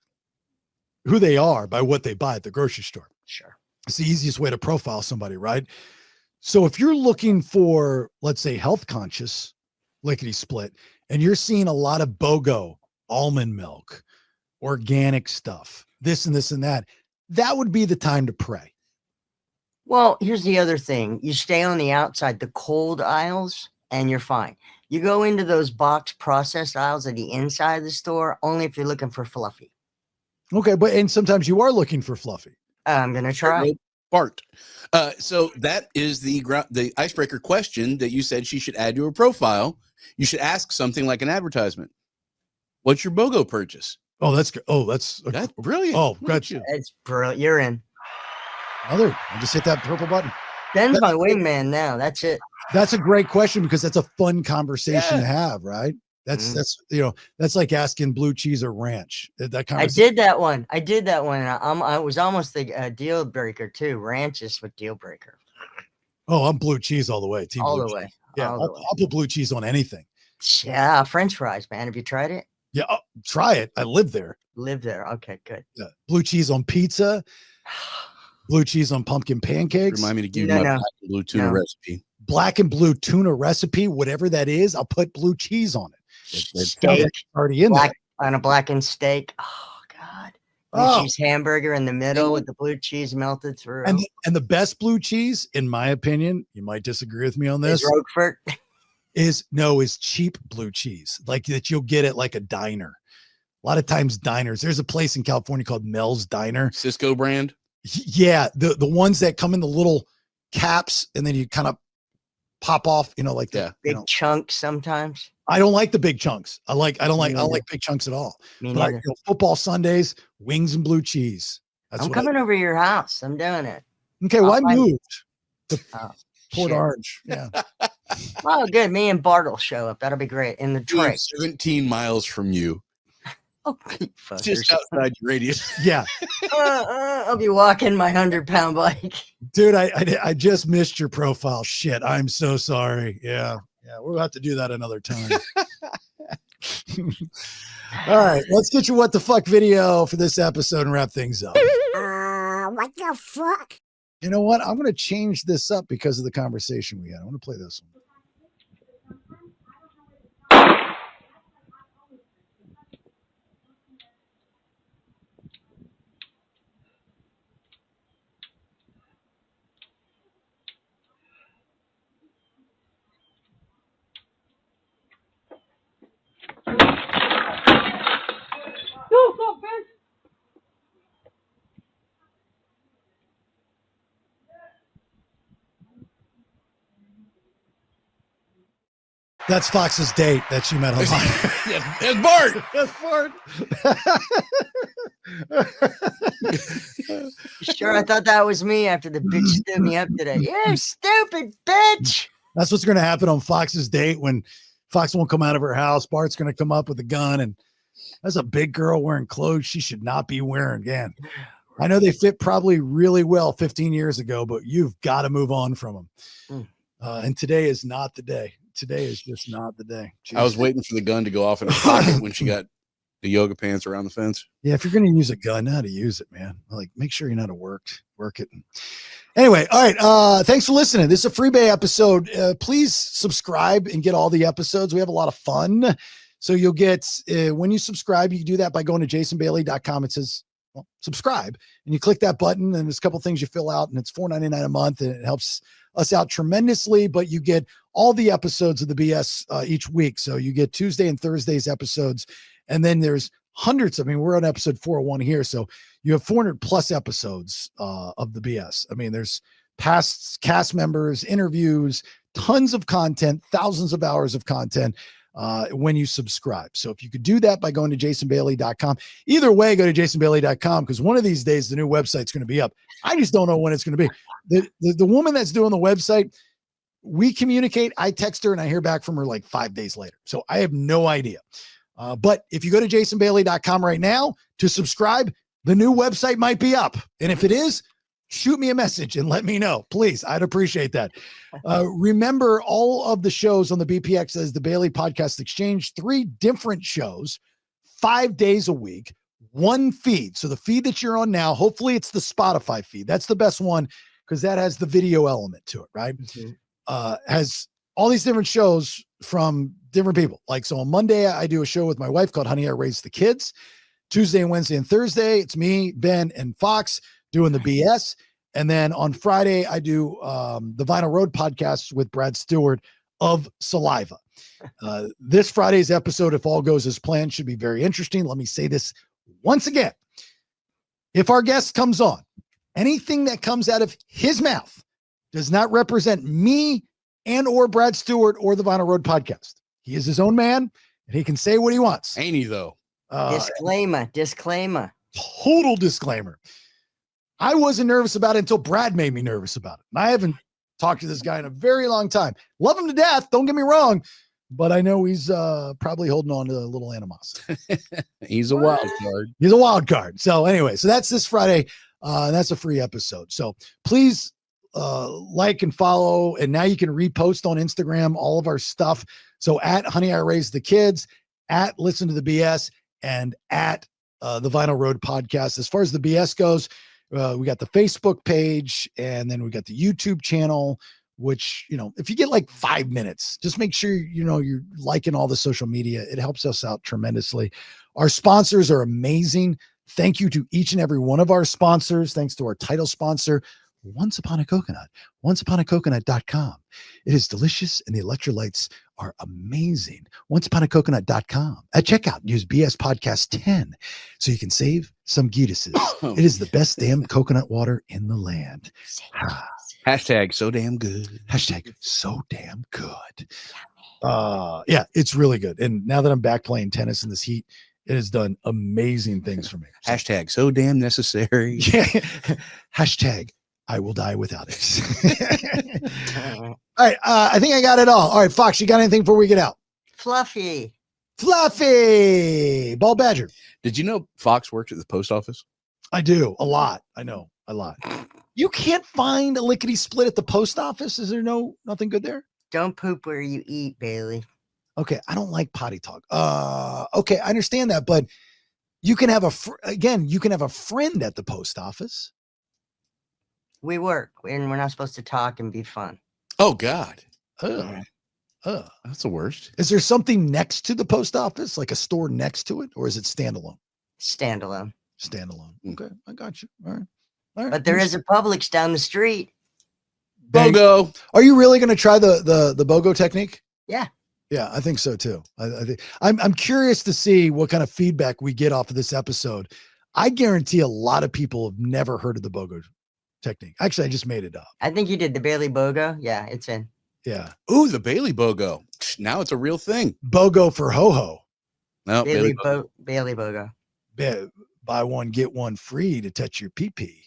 who they are by what they buy at the grocery store. Sure. It's the easiest way to profile somebody, right? So if you're looking for, let's say, health conscious, lickety split, and you're seeing a lot of BOGO, almond milk, organic stuff, this and this and that, that would be the time to pray. Well, here's the other thing. You stay on the outside, the cold aisles, and you're fine. You go into those box processed aisles at the inside of the store, only if you're looking for fluffy. Okay, and sometimes you are looking for fluffy. I'm going to try. Bart. So that is the icebreaker question that you said she should add to her profile. You should ask something like an advertisement. What's your BOGO purchase? Oh, that's good. Oh, that's brilliant. Oh, Look at gotcha. you. It's brilliant. You're in. I just hit that purple button. Ben's my wingman now. That's it. That's a great question because that's a fun conversation to have, right? That's that's like asking blue cheese or ranch. That I did that one. I was almost the deal breaker too. Ranch is what deal breaker. Oh, I'm blue cheese all the way. Team All blue the cheese. way. Yeah, All the way. I'll put blue cheese on anything. Yeah, French fries, man. Have you tried it? Yeah, try it. I live there. Live there. Okay, good. Yeah. Blue cheese on pizza. Blue cheese on pumpkin pancakes. Remind me to give you my black and blue tuna recipe. Black and blue tuna recipe, whatever that is, I'll put blue cheese on it. It's already in there. On a blackened steak. Oh God. Blue cheese hamburger in the middle with the blue cheese melted through. And the best blue cheese, in my opinion, you might disagree with me on this. Is Roquefort. Is cheap blue cheese, like that you'll get at like a diner. A lot of times diners, there's a place in California called Mel's Diner. Cisco brand. Yeah. The ones that come in the little caps and then you kind of pop off, like that. Big chunks sometimes. I don't like the big chunks. I don't like big chunks at all. But football Sundays, wings and blue cheese. I'm coming over to your house. I'm doing it. Okay. Well, I moved to Port shit. Orange. Yeah. Oh, good. Me and Bart will show up. That'll be great. In the tray. 17 miles from you. Oh, just outside your radius. Yeah. I'll be walking my 100-pound bike. Dude, I just missed your profile. Shit. I'm so sorry. Yeah. Yeah. We'll have to do that another time. All right. Let's get your what the fuck video for this episode and wrap things up. What the fuck? You know what? I'm going to change this up because of the conversation we had. I want to play this one. That's Fox's date that she met online. It's Bart. That's Bart. Sure, I thought that was me after the bitch stood me up today. You stupid bitch. That's what's going to happen on Fox's date when Fox won't come out of her house. Bart's going to come up with a gun, and that's a big girl wearing clothes she should not be wearing again. I know they fit probably really well 15 years ago, but you've got to move on from them. And today is not the day. Today is just not the day. I was waiting for the gun to go off in her pocket when she got the yoga pants around the fence. Yeah, if you're going to use a gun, know how to use it, man. Like, make sure you know how to work it. Anyway, all right. Thanks for listening. This is a Freebay episode. Please subscribe and get all the episodes. We have a lot of fun. So you'll get, when you subscribe, you can do that by going to jasonbailey.com. It says, well, subscribe, and you click that button, and there's a couple things you fill out, and it's $4.99 a month, and it helps us out tremendously. But you get all the episodes of the BS each week. So you get Tuesday and Thursdays episodes, and then there's hundreds. I mean, we're on episode 401 here, so you have 400 plus episodes of the BS. I mean, there's past cast members, interviews, tons of content, thousands of hours of content when you subscribe. So if you could do that by going to jasonbailey.com, either way, go to jasonbailey.com, because one of these days the new website's going to be up. I just don't know when it's going to be. The woman that's doing the website, we communicate, I text her, and I hear back from her like 5 days later. So I have no idea. But if you go to jasonbailey.com right now to subscribe, the new website might be up. And if it is, shoot me a message and let me know, please. I'd appreciate that. Remember, all of the shows on the BPX as the Bailey Podcast Exchange, 3 different shows, 5 days a week, one feed. So the feed that you're on now, hopefully it's the Spotify feed. That's the best one because that has the video element to it, right? Mm-hmm. Has all these different shows from different people. Like, so on Monday, I do a show with my wife called Honey, I Raised the Kids. Tuesday and Wednesday and Thursday, it's me, Ben, and Foxx doing the BS. And then on Friday, I do the Vinyl Road podcast with Brad Stewart of Saliva. This Friday's episode, if all goes as planned, should be very interesting. Let me say this once again. If our guest comes on, anything that comes out of his mouth does not represent me and or Brad Stewart or the Vinyl Road podcast. He is his own man, and he can say what he wants. Ain't he, though? Disclaimer. Total disclaimer. I wasn't nervous about it until Brad made me nervous about it. And I haven't talked to this guy in a very long time. Love him to death. Don't get me wrong. But I know he's probably holding on to a little animosity. He's a wild card. He's a wild card. So anyway, so that's this Friday. That's a free episode. So please like and follow. And now you can repost on Instagram all of our stuff. So at Honey, I Raised the Kids, at Listen to the BS, and at the Vinyl Road podcast. As far as the BS goes, we got the Facebook page, and then we got the YouTube channel, which, you know, if you get like 5 minutes, just make sure, you know, you're liking all the social media. It helps us out tremendously. Our sponsors are amazing. Thank you to each and every one of our sponsors. Thanks to our title sponsor, Once Upon a Coconut, onceuponacoconut.com. It is delicious, and the electrolytes are amazing. Onceuponacoconut.com. At checkout, use BS Podcast 10 so you can save some Gitases. It is the best damn coconut water in the land. Hashtag so damn good. Hashtag so damn good. Yeah, it's really good. And now that I'm back playing tennis in this heat, it has done amazing things for me. So, hashtag so damn necessary. yeah. Hashtag I will die without it. All right. I think I got it all. All right, Foxx, you got anything before we get out? Fluffy. Ball Badger. Did you know Foxx worked at the post office? I do. A lot. I know. A lot. You can't find a lickety split at the post office. Is there nothing good there? Don't poop where you eat, Bailey. Okay. I don't like potty talk. Okay. I understand that, but you can have you can have a friend at the post office. We work, and we're not supposed to talk and be fun. Oh, God. That's the worst. Is there something next to the post office, like a store next to it, or is it standalone? Standalone. Okay, I got you. All right. But there is a Publix down the street. BOGO. Are you really going to try the BOGO technique? Yeah. Yeah, I think so too. I think I'm curious to see what kind of feedback we get off of this episode. I guarantee a lot of people have never heard of the BOGO technique. Actually, I just made it up. I think you did the Bailey BOGO. Yeah, it's in. Yeah. Ooh, the Bailey BOGO. Now it's a real thing. BOGO for ho-ho. No, Bailey BOGO. Buy one, get one free to touch your pee-pee.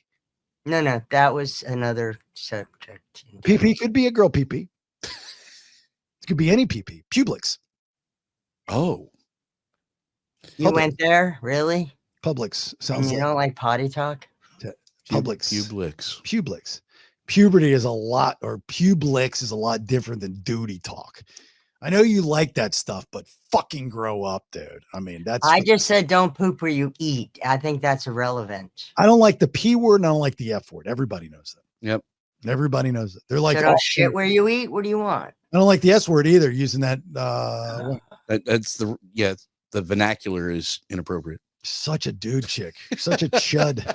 No, that was another subject. Pee-pee could be a girl pee-pee. It could be any pee-pee. Publix. Oh. You went there? Really? Publix. And you don't like potty talk? Publix. Publix. puberty is a lot, or Publix is a lot different than duty talk. I know you like that stuff, but fucking grow up, dude. I mean, I just said don't poop where you eat. I think that's irrelevant. I don't like the P word and I don't like the F word. Everybody knows that. Yep. Everybody knows it. They're like, So don't shit where you eat. What do you want? I don't like the S word either, using that. That's the vernacular is inappropriate. Such a dude chick, such a chud.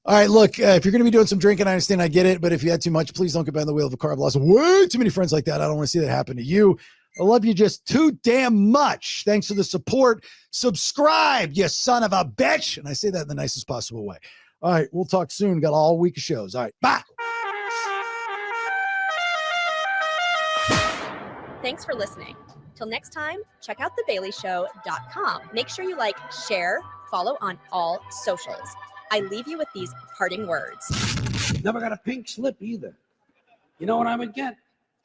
All right, look, if you're going to be doing some drinking, I understand, I get it. But if you had too much, please don't get behind the wheel of a car. I've lost way too many friends like that. I don't want to see that happen to you. I love you just too damn much. Thanks for the support. Subscribe, you son of a bitch. And I say that in the nicest possible way. All right, we'll talk soon. Got all week of shows. All right, bye. Thanks for listening. Till next time, check out thebaileyshow.com. Make sure you like, share, follow on all socials. I leave you with these parting words. Never got a pink slip either. You know what I would get?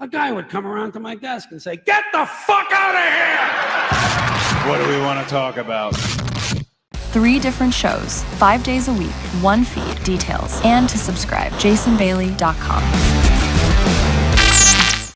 A guy would come around to my desk and say, "Get the fuck out of here!" What do we want to talk about? 3 different shows, 5 days a week, 1 feed, details, and to subscribe, jasonbailey.com.